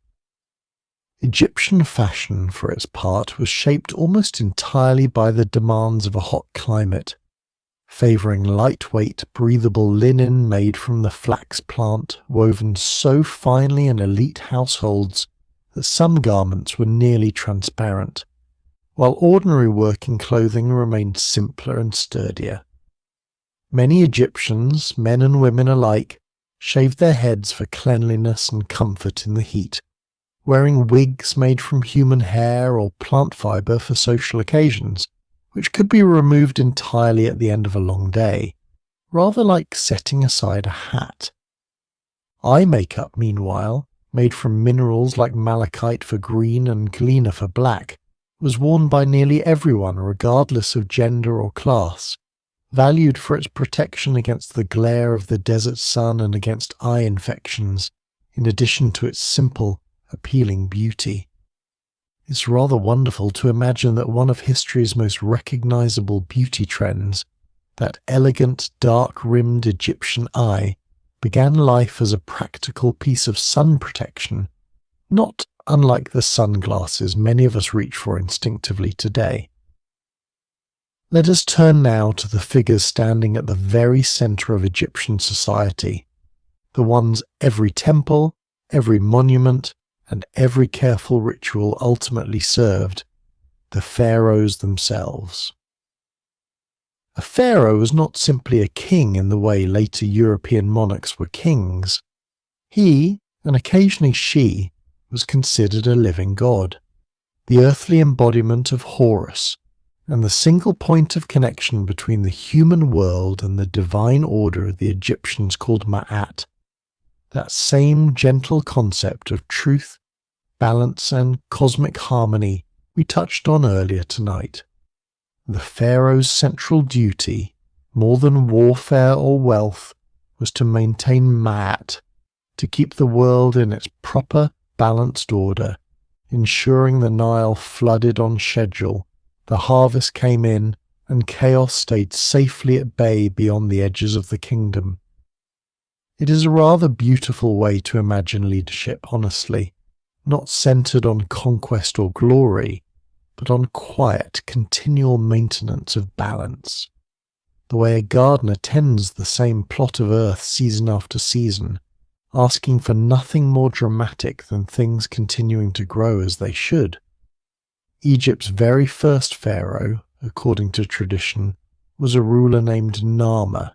Egyptian fashion, for its part, was shaped almost entirely by the demands of a hot climate, favouring lightweight, breathable linen made from the flax plant, woven so finely in elite households that some garments were nearly transparent, while ordinary working clothing remained simpler and sturdier. Many Egyptians, men and women alike, shaved their heads for cleanliness and comfort in the heat, wearing wigs made from human hair or plant fibre for social occasions, which could be removed entirely at the end of a long day, rather like setting aside a hat. Eye makeup, meanwhile, made from minerals like malachite for green and galena for black, was worn by nearly everyone regardless of gender or class, valued for its protection against the glare of the desert sun and against eye infections, in addition to its simple, appealing beauty. It's rather wonderful to imagine that one of history's most recognizable beauty trends, that elegant, dark-rimmed Egyptian eye, began life as a practical piece of sun protection, not unlike the sunglasses many of us reach for instinctively today. Let us turn now to the figures standing at the very center of Egyptian society, the ones every temple, every monument, and every careful ritual ultimately served, the pharaohs themselves. A pharaoh was not simply a king in the way later European monarchs were kings. He, and occasionally she, was considered a living god, the earthly embodiment of Horus, and the single point of connection between the human world and the divine order the Egyptians called Ma'at, that same gentle concept of truth, balance, and cosmic harmony we touched on earlier tonight. The pharaoh's central duty, more than warfare or wealth, was to maintain Ma'at, to keep the world in its proper, balanced order, ensuring the Nile flooded on schedule, the harvest came in, and chaos stayed safely at bay beyond the edges of the kingdom. It is a rather beautiful way to imagine leadership, honestly, not centered on conquest or glory, but on quiet, continual maintenance of balance. The way a gardener tends the same plot of earth season after season, asking for nothing more dramatic than things continuing to grow as they should. Egypt's very first pharaoh, according to tradition, was a ruler named Narmer,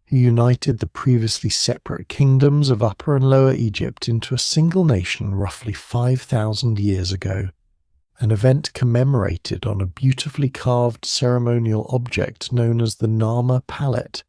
who united the previously separate kingdoms of Upper and Lower Egypt into a single nation roughly 5,000 years ago, an event commemorated on a beautifully carved ceremonial object known as the Narmer palette.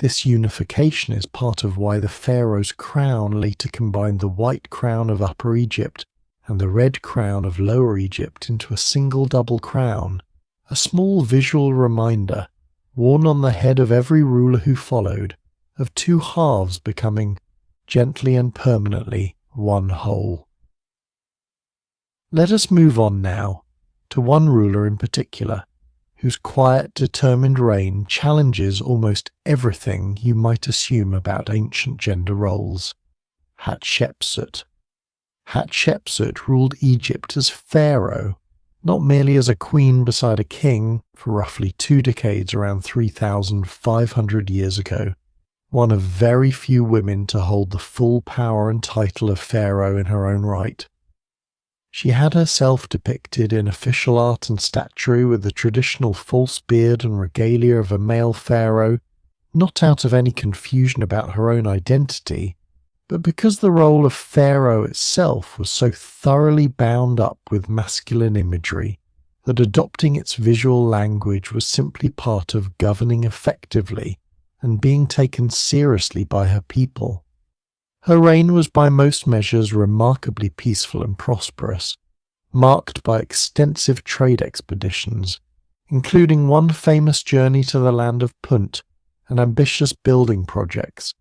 This unification is part of why the pharaoh's crown later combined the white crown of Upper Egypt and the red crown of Lower Egypt into a single double crown, a small visual reminder, worn on the head of every ruler who followed, of two halves becoming, gently and permanently, one whole. Let us move on now to one ruler in particular, whose quiet, determined reign challenges almost everything you might assume about ancient gender roles. Hatshepsut. Hatshepsut ruled Egypt as pharaoh, not merely as a queen beside a king, for roughly 2 decades around 3,500 years ago, one of very few women to hold the full power and title of pharaoh in her own right. She had herself depicted in official art and statuary with the traditional false beard and regalia of a male pharaoh, not out of any confusion about her own identity, but because the role of pharaoh itself was so thoroughly bound up with masculine imagery that adopting its visual language was simply part of governing effectively and being taken seriously by her people. Her reign was by most measures remarkably peaceful and prosperous, marked by extensive trade expeditions, including one famous journey to the land of Punt and ambitious building projects,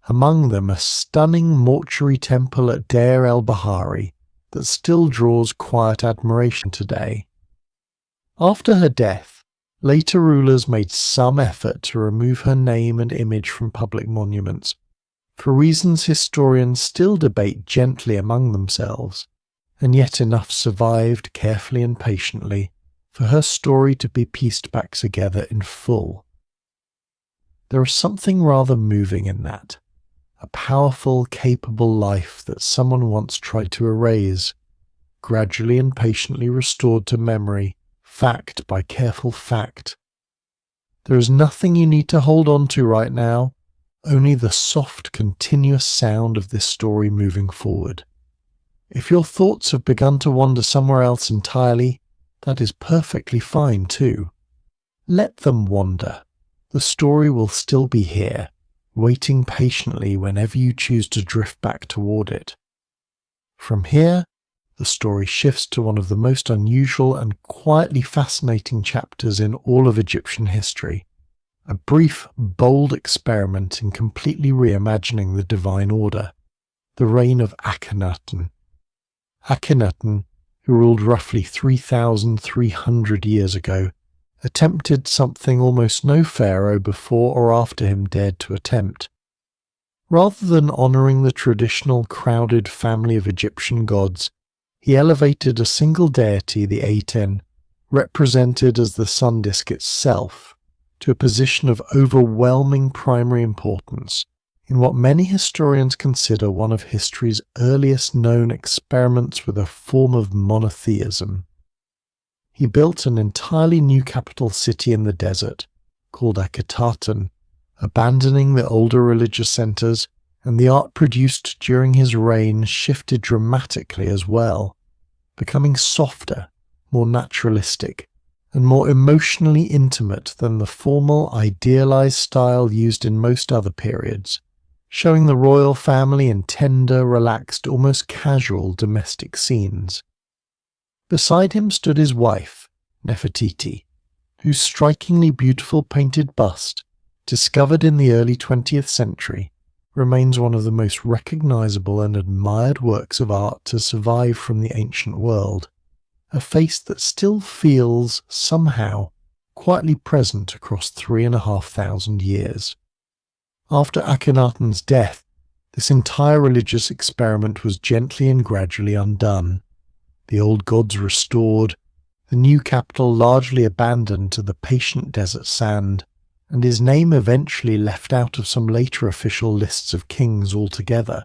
among them a stunning mortuary temple at Deir el-Bahari that still draws quiet admiration today. After her death, later rulers made some effort to remove her name and image from public monuments, for reasons historians still debate gently among themselves, and yet enough survived carefully and patiently for her story to be pieced back together in full. There is something rather moving in that, a powerful, capable life that someone once tried to erase, gradually and patiently restored to memory, fact by careful fact. There is nothing you need to hold on to right now, only the soft, continuous sound of this story moving forward. If your thoughts have begun to wander somewhere else entirely, that is perfectly fine too. Let them wander. The story will still be here, waiting patiently whenever you choose to drift back toward it. From here, the story shifts to one of the most unusual and quietly fascinating chapters in all of Egyptian history, a brief, bold experiment in completely reimagining the divine order, the reign of Akhenaten. Akhenaten, who ruled roughly 3,300 years ago, attempted something almost no pharaoh before or after him dared to attempt. Rather than honouring the traditional crowded family of Egyptian gods, he elevated a single deity, the Aten, represented as the sun disk itself, to a position of overwhelming primary importance in what many historians consider one of history's earliest known experiments with a form of monotheism. He built an entirely new capital city in the desert, called Akhetaten, abandoning the older religious centres, and the art produced during his reign shifted dramatically as well, becoming softer, more naturalistic, and more emotionally intimate than the formal, idealised style used in most other periods, showing the royal family in tender, relaxed, almost casual domestic scenes. Beside him stood his wife, Nefertiti, whose strikingly beautiful painted bust, discovered in the early 20th century, remains one of the most recognisable and admired works of art to survive from the ancient world, a face that still feels, somehow, quietly present across 3,500 years. After Akhenaten's death, this entire religious experiment was gently and gradually undone, the old gods restored, the new capital largely abandoned to the patient desert sand, and his name eventually left out of some later official lists of kings altogether.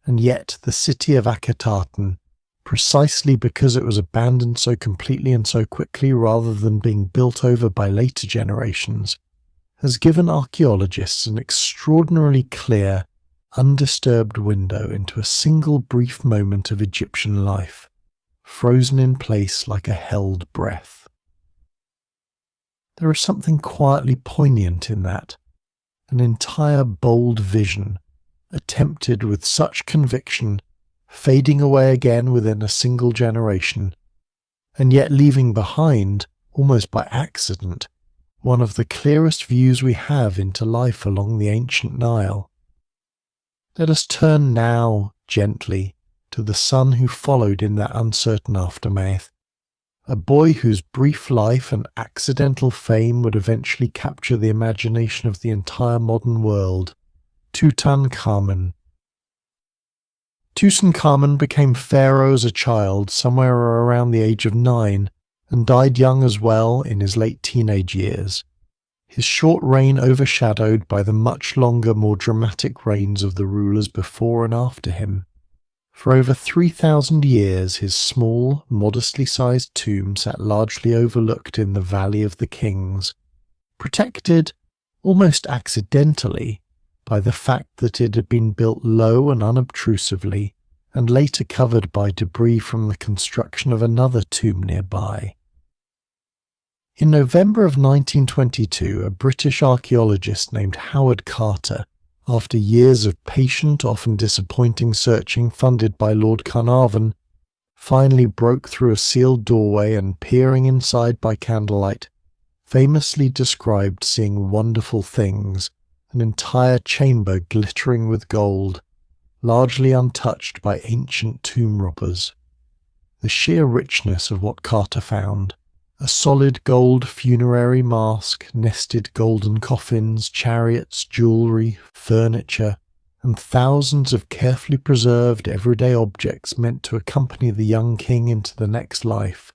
And yet the city of Akhetaten, precisely because it was abandoned so completely and so quickly rather than being built over by later generations, has given archaeologists an extraordinarily clear, undisturbed window into a single brief moment of Egyptian life, frozen in place like a held breath. There is something quietly poignant in that, an entire bold vision, attempted with such conviction, fading away again within a single generation, and yet leaving behind, almost by accident, one of the clearest views we have into life along the ancient Nile. Let us turn now, gently, to the son who followed in that uncertain aftermath, a boy whose brief life and accidental fame would eventually capture the imagination of the entire modern world, Tutankhamun. Tutankhamun became pharaoh as a child, somewhere around the age of 9, and died young as well in his late teenage years, his short reign overshadowed by the much longer, more dramatic reigns of the rulers before and after him. For over 3,000 years his small, modestly sized tomb sat largely overlooked in the Valley of the Kings, protected, almost accidentally, by the fact that it had been built low and unobtrusively, and later covered by debris from the construction of another tomb nearby. In November of 1922, a British archaeologist named Howard Carter, after years of patient, often disappointing searching funded by Lord Carnarvon, finally broke through a sealed doorway and, peering inside by candlelight, famously described seeing wonderful things, an entire chamber glittering with gold, largely untouched by ancient tomb robbers. The sheer richness of what Carter found, a solid gold funerary mask, nested golden coffins, chariots, jewellery, furniture, and thousands of carefully preserved everyday objects meant to accompany the young king into the next life,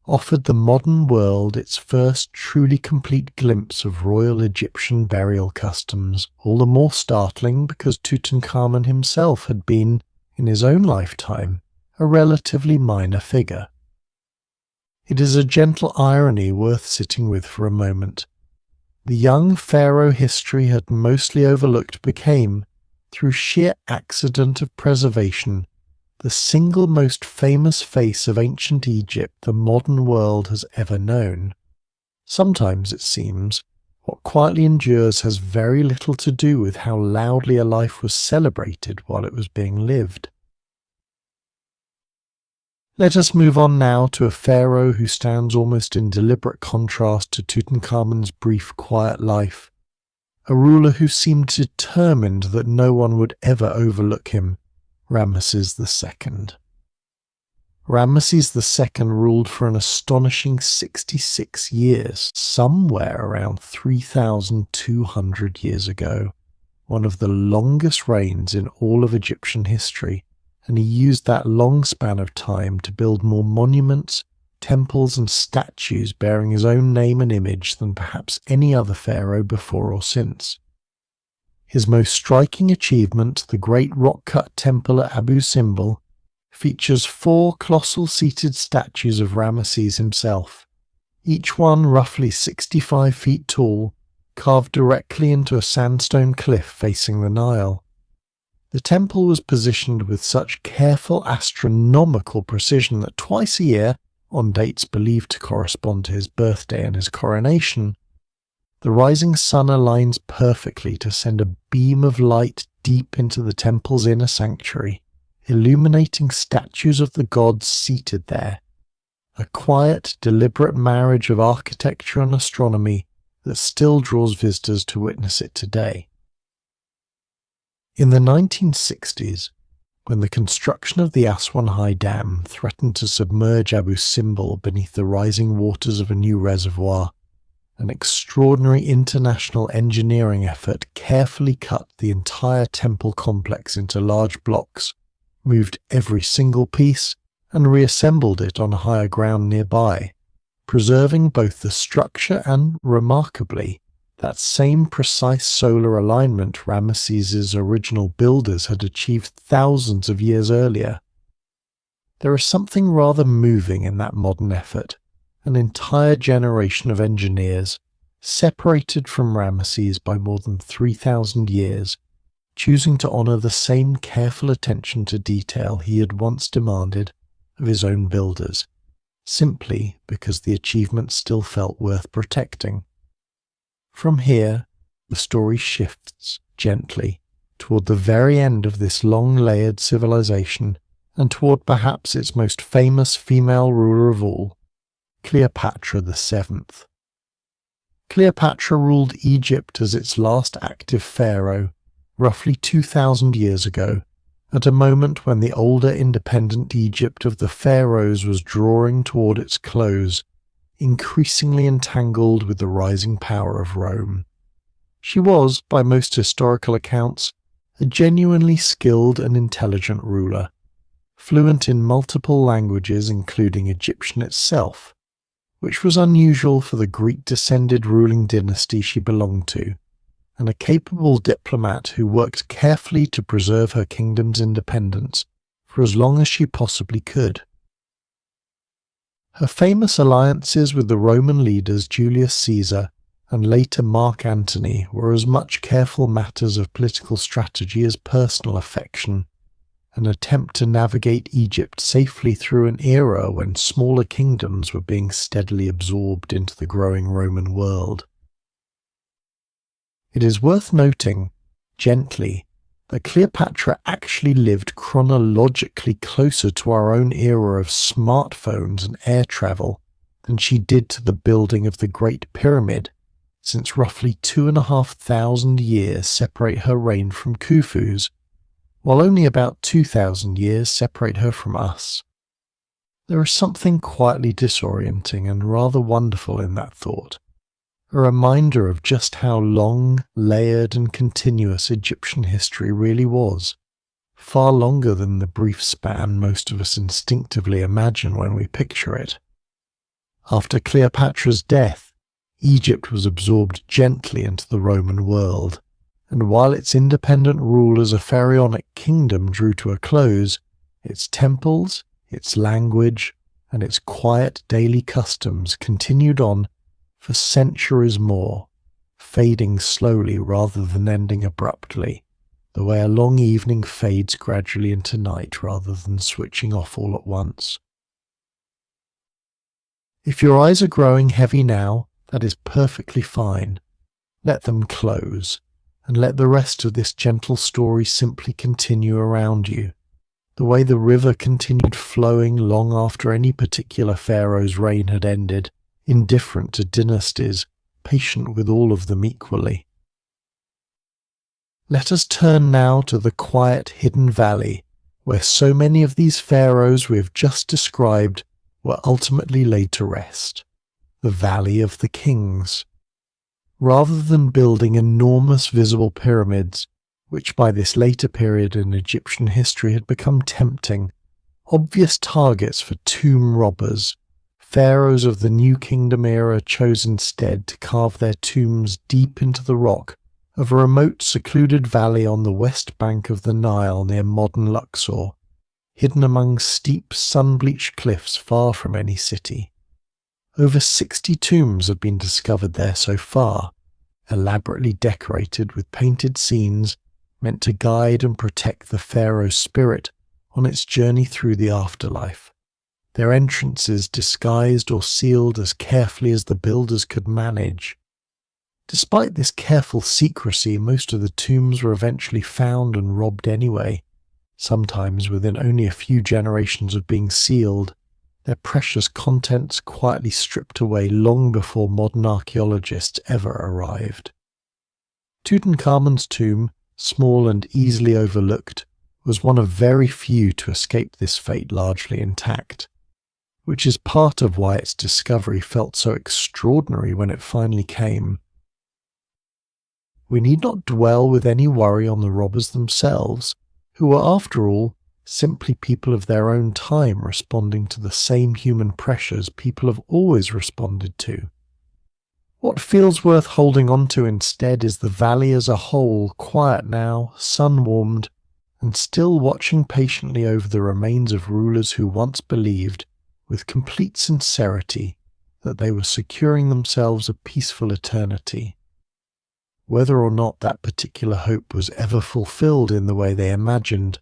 offered the modern world its first truly complete glimpse of royal Egyptian burial customs, all the more startling because Tutankhamun himself had been, in his own lifetime, a relatively minor figure. It is a gentle irony worth sitting with for a moment. The young pharaoh history had mostly overlooked became, through sheer accident of preservation, the single most famous face of ancient Egypt the modern world has ever known. Sometimes, it seems, what quietly endures has very little to do with how loudly a life was celebrated while it was being lived. Let us move on now to a pharaoh who stands almost in deliberate contrast to Tutankhamun's brief, quiet life, a ruler who seemed determined that no one would ever overlook him, Ramesses II. Ramesses II ruled for an astonishing 66 years, somewhere around 3,200 years ago, one of the longest reigns in all of Egyptian history, and he used that long span of time to build more monuments, temples and statues bearing his own name and image than perhaps any other pharaoh before or since. His most striking achievement, the great rock-cut temple at Abu Simbel, features 4 colossal seated statues of Ramesses himself, each one roughly 65 feet tall, carved directly into a sandstone cliff facing the Nile. The temple was positioned with such careful astronomical precision that twice a year, on dates believed to correspond to his birthday and his coronation, the rising sun aligns perfectly to send a beam of light deep into the temple's inner sanctuary, illuminating statues of the gods seated there, a quiet, deliberate marriage of architecture and astronomy that still draws visitors to witness it today. In the 1960s, when the construction of the Aswan High Dam threatened to submerge Abu Simbel beneath the rising waters of a new reservoir, an extraordinary international engineering effort carefully cut the entire temple complex into large blocks, moved every single piece, and reassembled it on higher ground nearby, preserving both the structure and, remarkably, that same precise solar alignment Ramesses' original builders had achieved thousands of years earlier. There is something rather moving in that modern effort, an entire generation of engineers, separated from Ramesses by more than 3,000 years, choosing to honour the same careful attention to detail he had once demanded of his own builders, simply because the achievement still felt worth protecting. From here, the story shifts gently toward the very end of this long-layered civilization and toward perhaps its most famous female ruler of all, Cleopatra VII. Cleopatra ruled Egypt as its last active pharaoh, roughly 2,000 years ago, at a moment when the older independent Egypt of the pharaohs was drawing toward its close, increasingly entangled with the rising power of Rome. She was, by most historical accounts, a genuinely skilled and intelligent ruler, fluent in multiple languages including Egyptian itself, which was unusual for the Greek-descended ruling dynasty she belonged to, and a capable diplomat who worked carefully to preserve her kingdom's independence for as long as she possibly could. Her famous alliances with the Roman leaders Julius Caesar and later Mark Antony were as much careful matters of political strategy as personal affection, an attempt to navigate Egypt safely through an era when smaller kingdoms were being steadily absorbed into the growing Roman world. It is worth noting, gently, that Cleopatra actually lived chronologically closer to our own era of smartphones and air travel than she did to the building of the Great Pyramid, since roughly 2,500 years separate her reign from Khufu's, while only about 2,000 years separate her from us. There is something quietly disorienting and rather wonderful in that thought, a reminder of just how long, layered and continuous Egyptian history really was, far longer than the brief span most of us instinctively imagine when we picture it. After Cleopatra's death, Egypt was absorbed gently into the Roman world, and while its independent rule as a pharaonic kingdom drew to a close, its temples, its language, and its quiet daily customs continued on for centuries more, fading slowly rather than ending abruptly, the way a long evening fades gradually into night rather than switching off all at once. If your eyes are growing heavy now, that is perfectly fine. Let them close, and let the rest of this gentle story simply continue around you, the way the river continued flowing long after any particular pharaoh's reign had ended, indifferent to dynasties, patient with all of them equally. Let us turn now to the quiet hidden valley, where so many of these pharaohs we have just described were ultimately laid to rest, the Valley of the Kings. Rather than building enormous visible pyramids, which by this later period in Egyptian history had become tempting, obvious targets for tomb robbers, pharaohs of the New Kingdom era chose instead to carve their tombs deep into the rock of a remote secluded valley on the west bank of the Nile near modern Luxor, hidden among steep sun-bleached cliffs far from any city. Over 60 tombs have been discovered there so far, elaborately decorated with painted scenes meant to guide and protect the pharaoh's spirit on its journey through the afterlife, their entrances disguised or sealed as carefully as the builders could manage. Despite this careful secrecy, most of the tombs were eventually found and robbed anyway, sometimes within only a few generations of being sealed, their precious contents quietly stripped away long before modern archaeologists ever arrived. Tutankhamun's tomb, small and easily overlooked, was one of very few to escape this fate largely intact, which is part of why its discovery felt so extraordinary when it finally came. We need not dwell with any worry on the robbers themselves, who were, after all, simply people of their own time responding to the same human pressures people have always responded to. What feels worth holding on to instead is the valley as a whole, quiet now, sun-warmed, and still watching patiently over the remains of rulers who once believed, with complete sincerity, that they were securing themselves a peaceful eternity. Whether or not that particular hope was ever fulfilled in the way they imagined,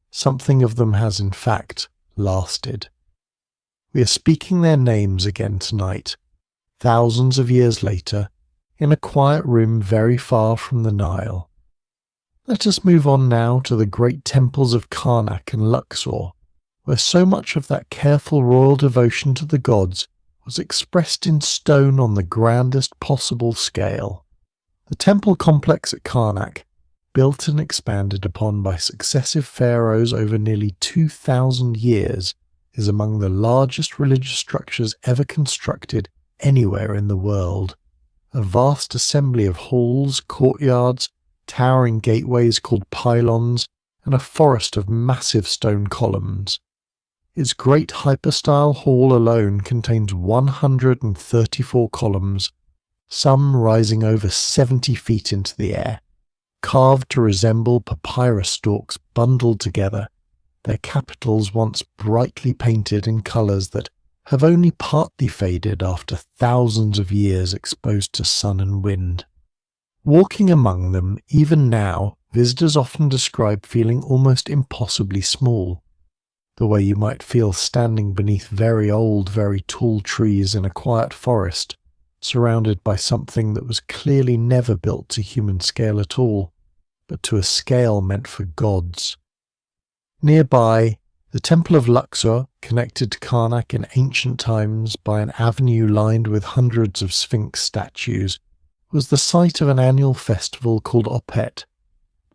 something of them has in fact lasted. We are speaking their names again tonight, thousands of years later, in a quiet room very far from the Nile. Let us move on now to the great temples of Karnak and Luxor, where so much of that careful royal devotion to the gods was expressed in stone on the grandest possible scale. The temple complex at Karnak, built and expanded upon by successive pharaohs over nearly 2,000 years, is among the largest religious structures ever constructed anywhere in the world. A vast assembly of halls, courtyards, towering gateways called pylons, and a forest of massive stone columns. Its great hypostyle hall alone contains 134 columns, some rising over 70 feet into the air, carved to resemble papyrus stalks bundled together, their capitals once brightly painted in colours that have only partly faded after thousands of years exposed to sun and wind. Walking among them, even now, visitors often describe feeling almost impossibly small, the way you might feel standing beneath very old, very tall trees in a quiet forest, surrounded by something that was clearly never built to human scale at all, but to a scale meant for gods. Nearby, the Temple of Luxor, connected to Karnak in ancient times by an avenue lined with hundreds of Sphinx statues, was the site of an annual festival called Opet,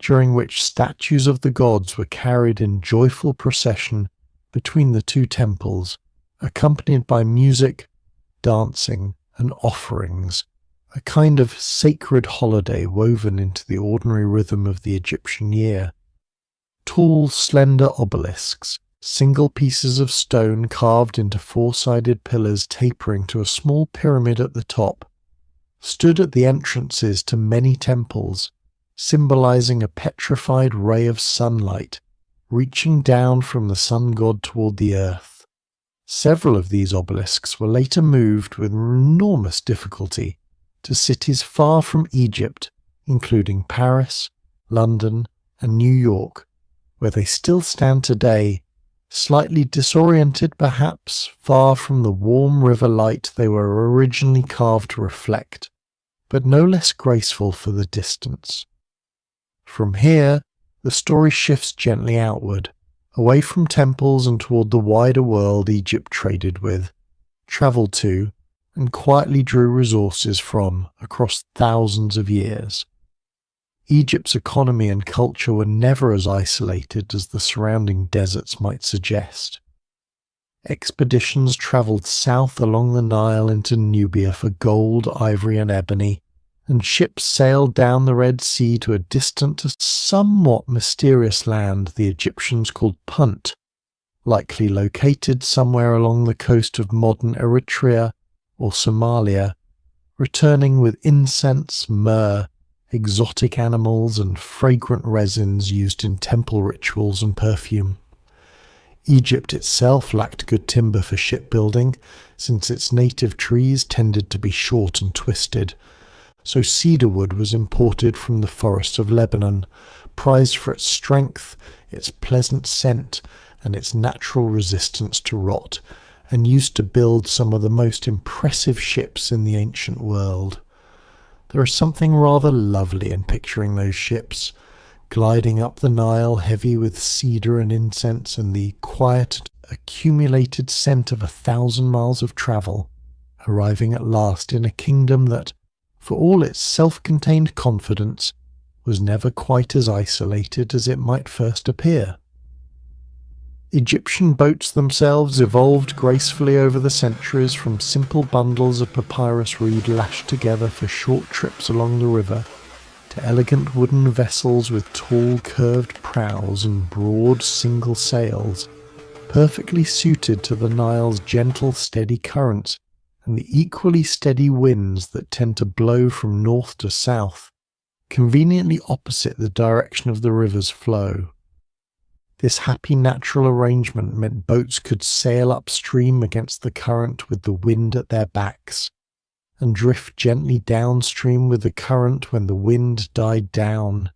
during which statues of the gods were carried in joyful procession between the two temples, accompanied by music, dancing, and offerings, a kind of sacred holiday woven into the ordinary rhythm of the Egyptian year. Tall, slender obelisks, single pieces of stone carved into four-sided pillars tapering to a small pyramid at the top, stood at the entrances to many temples, symbolizing a petrified ray of sunlight, reaching down from the sun god toward the earth. Several of these obelisks were later moved with enormous difficulty to cities far from Egypt, including Paris, London, and New York, where they still stand today, slightly disoriented perhaps, far from the warm river light they were originally carved to reflect, but no less graceful for the distance. From here, the story shifts gently outward, away from temples and toward the wider world Egypt traded with, travelled to, and quietly drew resources from across thousands of years. Egypt's economy and culture were never as isolated as the surrounding deserts might suggest. Expeditions travelled south along the Nile into Nubia for gold, ivory, and ebony, and ships sailed down the Red Sea to a distant, somewhat mysterious land the Egyptians called Punt, likely located somewhere along the coast of modern Eritrea or Somalia, returning with incense, myrrh, exotic animals, and fragrant resins used in temple rituals and perfume. Egypt itself lacked good timber for shipbuilding, since its native trees tended to be short and twisted, so cedar wood was imported from the forests of Lebanon, prized for its strength, its pleasant scent, and its natural resistance to rot, and used to build some of the most impressive ships in the ancient world. There is something rather lovely in picturing those ships, gliding up the Nile heavy with cedar and incense and the quiet, accumulated scent of 1,000 miles of travel, arriving at last in a kingdom that, for all its self-contained confidence, was never quite as isolated as it might first appear. Egyptian boats themselves evolved gracefully over the centuries from simple bundles of papyrus reed lashed together for short trips along the river, to elegant wooden vessels with tall curved prows and broad single sails, perfectly suited to the Nile's gentle steady currents and the equally steady winds that tend to blow from north to south, conveniently opposite the direction of the river's flow. This happy natural arrangement meant boats could sail upstream against the current with the wind at their backs, and drift gently downstream with the current when the wind died down,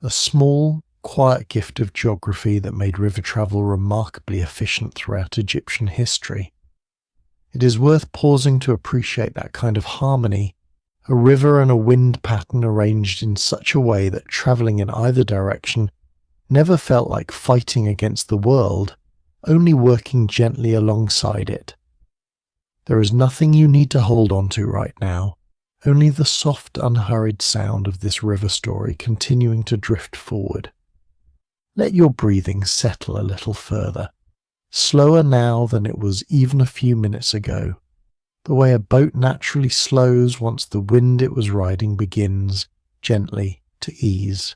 a small, quiet gift of geography that made river travel remarkably efficient throughout Egyptian history. It is worth pausing to appreciate that kind of harmony, a river and a wind pattern arranged in such a way that travelling in either direction never felt like fighting against the world, only working gently alongside it. There is nothing you need to hold on to right now, only the soft, unhurried sound of this river story continuing to drift forward. Let your breathing settle a little further, slower now than it was even a few minutes ago, the way a boat naturally slows once the wind it was riding begins, gently, to ease.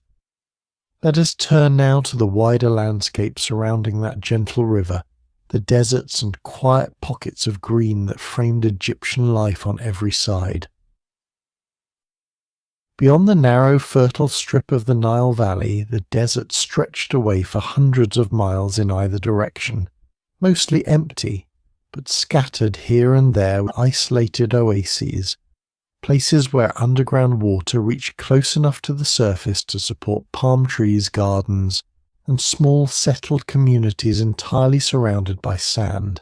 Let us turn now to the wider landscape surrounding that gentle river, the deserts and quiet pockets of green that framed Egyptian life on every side. Beyond the narrow, fertile strip of the Nile Valley, the desert stretched away for hundreds of miles in either direction, mostly empty, but scattered here and there with isolated oases, places where underground water reached close enough to the surface to support palm trees, gardens, and small settled communities entirely surrounded by sand.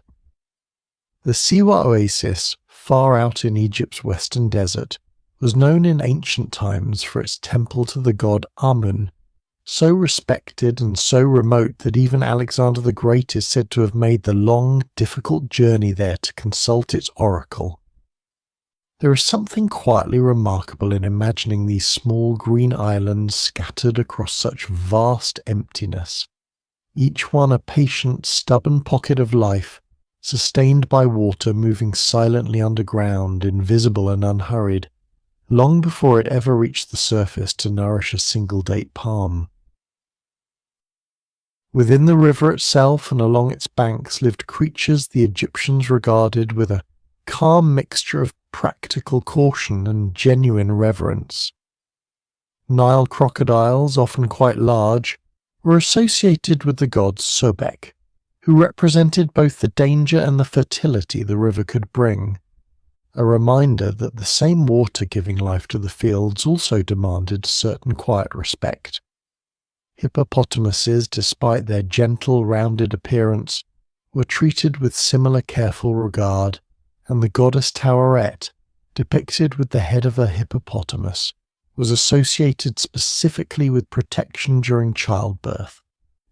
The Siwa Oasis, far out in Egypt's western desert, was known in ancient times for its temple to the god Amun, so respected and so remote that even Alexander the Great is said to have made the long, difficult journey there to consult its oracle. There is something quietly remarkable in imagining these small green islands scattered across such vast emptiness, each one a patient, stubborn pocket of life, sustained by water moving silently underground, invisible and unhurried, long before it ever reached the surface to nourish a single-date palm. Within the river itself and along its banks lived creatures the Egyptians regarded with a calm mixture of practical caution and genuine reverence. Nile crocodiles, often quite large, were associated with the god Sobek, who represented both the danger and the fertility the river could bring, a reminder that the same water giving life to the fields also demanded certain quiet respect. Hippopotamuses, despite their gentle, rounded appearance, were treated with similar careful regard, and the goddess Taweret, depicted with the head of a hippopotamus, was associated specifically with protection during childbirth,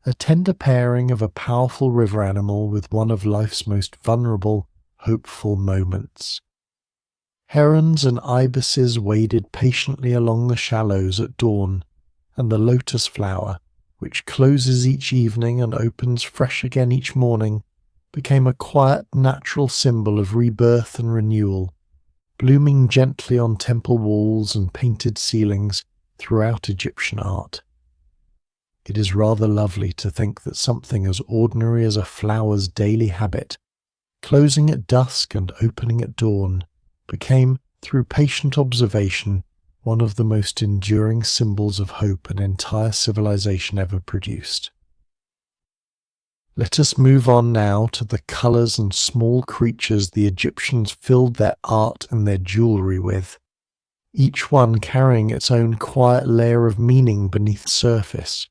a tender pairing of a powerful river animal with one of life's most vulnerable, hopeful moments. Herons and ibises waded patiently along the shallows at dawn, and the lotus flower, which closes each evening and opens fresh again each morning, became a quiet, natural symbol of rebirth and renewal, blooming gently on temple walls and painted ceilings throughout Egyptian art. It is rather lovely to think that something as ordinary as a flower's daily habit, closing at dusk and opening at dawn, became, through patient observation, one of the most enduring symbols of hope an entire civilization ever produced. Let us move on now to the colours and small creatures the Egyptians filled their art and their jewellery with, each one carrying its own quiet layer of meaning beneath the surface.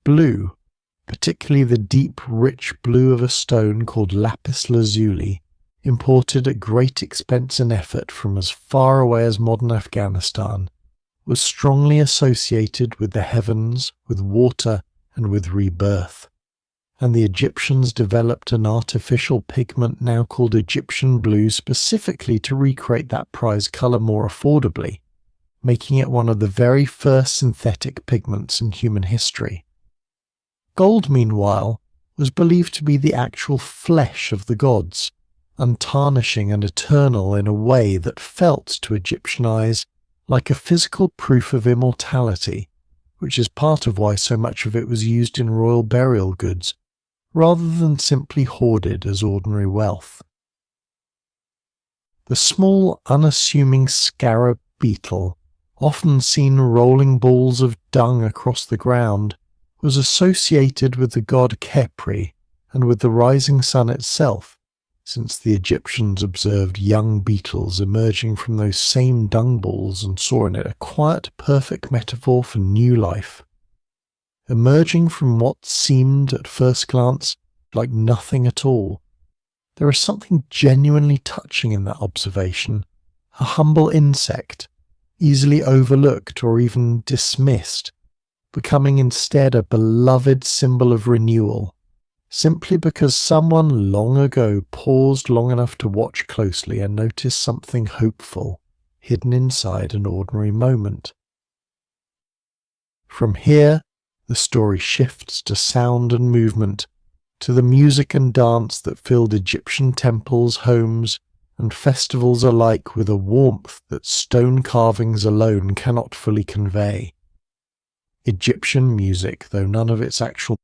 Blue, particularly the deep, rich blue of a stone called lapis lazuli, imported at great expense and effort from as far away as modern Afghanistan, was strongly associated with the heavens, with water, and with rebirth, and the Egyptians developed an artificial pigment now called Egyptian blue specifically to recreate that prized colour more affordably, making it one of the very first synthetic pigments in human history. Gold, meanwhile, was believed to be the actual flesh of the gods, untarnishing and eternal in a way that felt to Egyptian eyes like a physical proof of immortality, which is part of why so much of it was used in royal burial goods, rather than simply hoarded as ordinary wealth. The small, unassuming scarab beetle, often seen rolling balls of dung across the ground, was associated with the god Khepri and with the rising sun itself, since the Egyptians observed young beetles emerging from those same dung balls and saw in it a quiet, perfect metaphor for new life. Emerging from what seemed, at first glance, like nothing at all, there is something genuinely touching in that observation, a humble insect, easily overlooked or even dismissed, becoming instead a beloved symbol of renewal, simply because someone long ago paused long enough to watch closely and notice something hopeful hidden inside an ordinary moment. From here, the story shifts to sound and movement, to the music and dance that filled Egyptian temples, homes, and festivals alike with a warmth that stone carvings alone cannot fully convey. Egyptian music, though none of its actual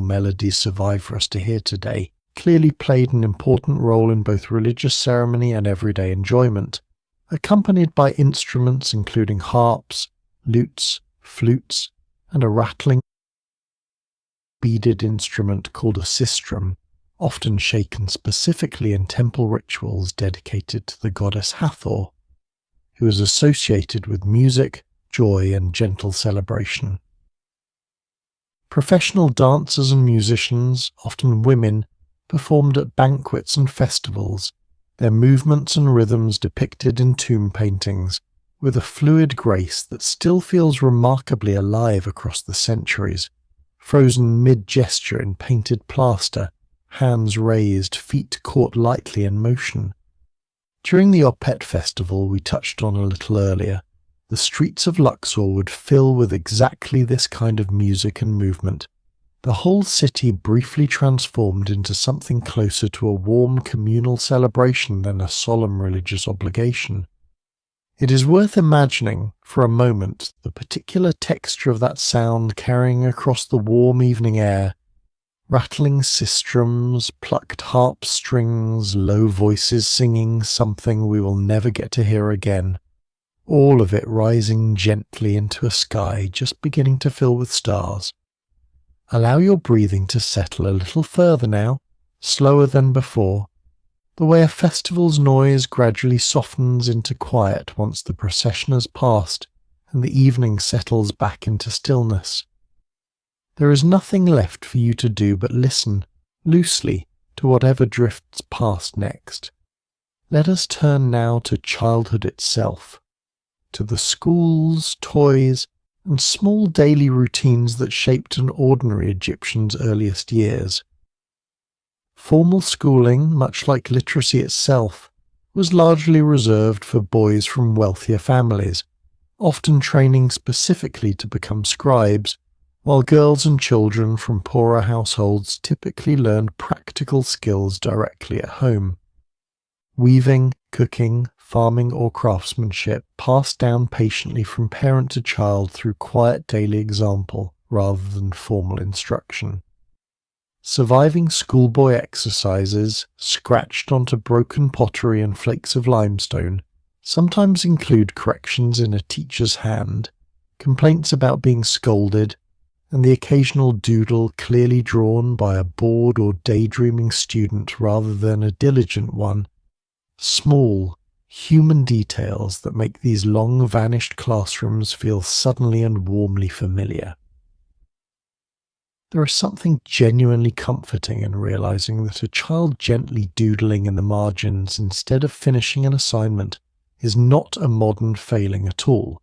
melodies survive for us to hear today, clearly played an important role in both religious ceremony and everyday enjoyment, accompanied by instruments including harps, lutes, flutes, and a rattling beaded instrument called a sistrum, often shaken specifically in temple rituals dedicated to the goddess Hathor, who is associated with music, joy, and gentle celebration. Professional dancers and musicians, often women, performed at banquets and festivals, their movements and rhythms depicted in tomb paintings, with a fluid grace that still feels remarkably alive across the centuries, frozen mid-gesture in painted plaster, hands raised, feet caught lightly in motion. During the Opet festival we touched on a little earlier, the streets of Luxor would fill with exactly this kind of music and movement, the whole city briefly transformed into something closer to a warm communal celebration than a solemn religious obligation. It is worth imagining, for a moment, the particular texture of that sound carrying across the warm evening air, rattling sistrums, plucked harp strings, low voices singing something we will never get to hear again, all of it rising gently into a sky just beginning to fill with stars. Allow your breathing to settle a little further now, slower than before, the way a festival's noise gradually softens into quiet once the procession has passed and the evening settles back into stillness. There is nothing left for you to do but listen, loosely, to whatever drifts past next. Let us turn now to childhood itself, to the schools, toys, and small daily routines that shaped an ordinary Egyptian's earliest years. Formal schooling, much like literacy itself, was largely reserved for boys from wealthier families, often training specifically to become scribes, while girls and children from poorer households typically learned practical skills directly at home. Weaving, cooking, farming or craftsmanship passed down patiently from parent to child through quiet daily example rather than formal instruction. Surviving schoolboy exercises, scratched onto broken pottery and flakes of limestone, sometimes include corrections in a teacher's hand, complaints about being scolded, and the occasional doodle clearly drawn by a bored or daydreaming student rather than a diligent one. Small, human details that make these long-vanished classrooms feel suddenly and warmly familiar. There is something genuinely comforting in realizing that a child gently doodling in the margins instead of finishing an assignment is not a modern failing at all,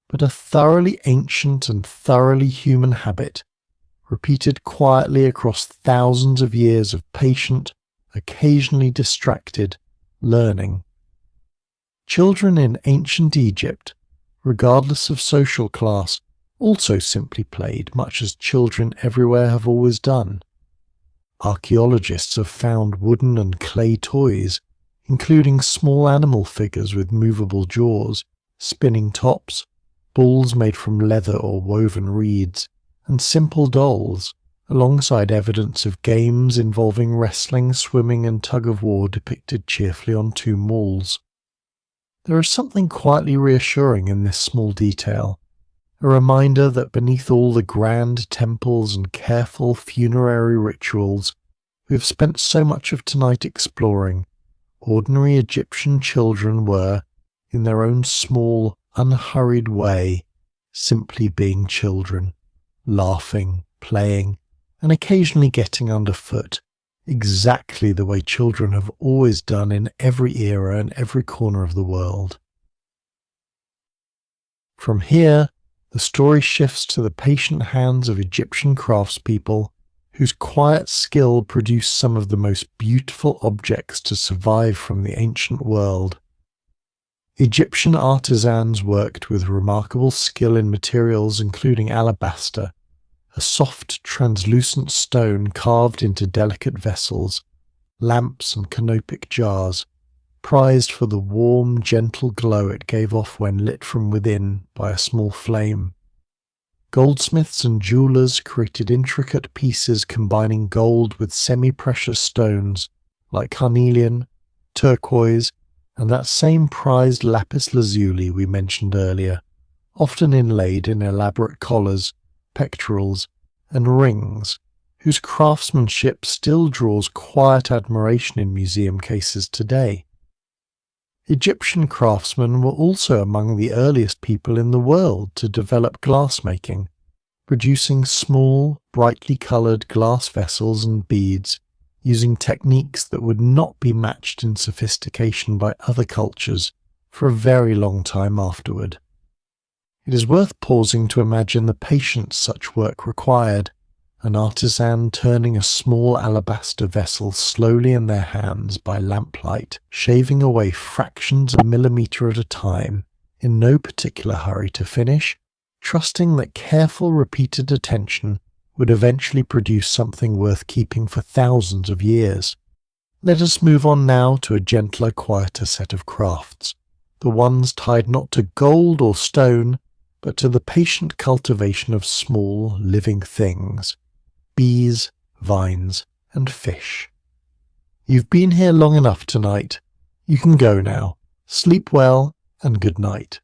but a thoroughly ancient and thoroughly human habit, repeated quietly across thousands of years of patient, occasionally distracted, learning. Children in ancient Egypt, regardless of social class, also simply played much as children everywhere have always done. Archaeologists have found wooden and clay toys, including small animal figures with movable jaws, spinning tops, balls made from leather or woven reeds, and simple dolls, alongside evidence of games involving wrestling, swimming and tug-of-war depicted cheerfully on tomb walls. There is something quietly reassuring in this small detail, a reminder that beneath all the grand temples and careful funerary rituals we have spent so much of tonight exploring, ordinary Egyptian children were, in their own small, unhurried way, simply being children, laughing, playing, and occasionally getting underfoot, exactly the way children have always done in every era and every corner of the world. From here, the story shifts to the patient hands of Egyptian craftspeople whose quiet skill produced some of the most beautiful objects to survive from the ancient world. Egyptian artisans worked with remarkable skill in materials including alabaster, a soft, translucent stone carved into delicate vessels, lamps and canopic jars, prized for the warm, gentle glow it gave off when lit from within by a small flame. Goldsmiths and jewelers created intricate pieces combining gold with semi-precious stones like carnelian, turquoise, and that same prized lapis lazuli we mentioned earlier, often inlaid in elaborate collars, pectorals, and rings, whose craftsmanship still draws quiet admiration in museum cases today. Egyptian craftsmen were also among the earliest people in the world to develop glassmaking, producing small, brightly coloured glass vessels and beads using techniques that would not be matched in sophistication by other cultures for a very long time afterward. It is worth pausing to imagine the patience such work required, an artisan turning a small alabaster vessel slowly in their hands by lamplight, shaving away fractions of a millimetre at a time, in no particular hurry to finish, trusting that careful repeated attention would eventually produce something worth keeping for thousands of years. Let us move on now to a gentler, quieter set of crafts, the ones tied not to gold or stone, but to the patient cultivation of small, living things. Bees, vines, and fish. You've been here long enough tonight. You can go now. Sleep well, and good night.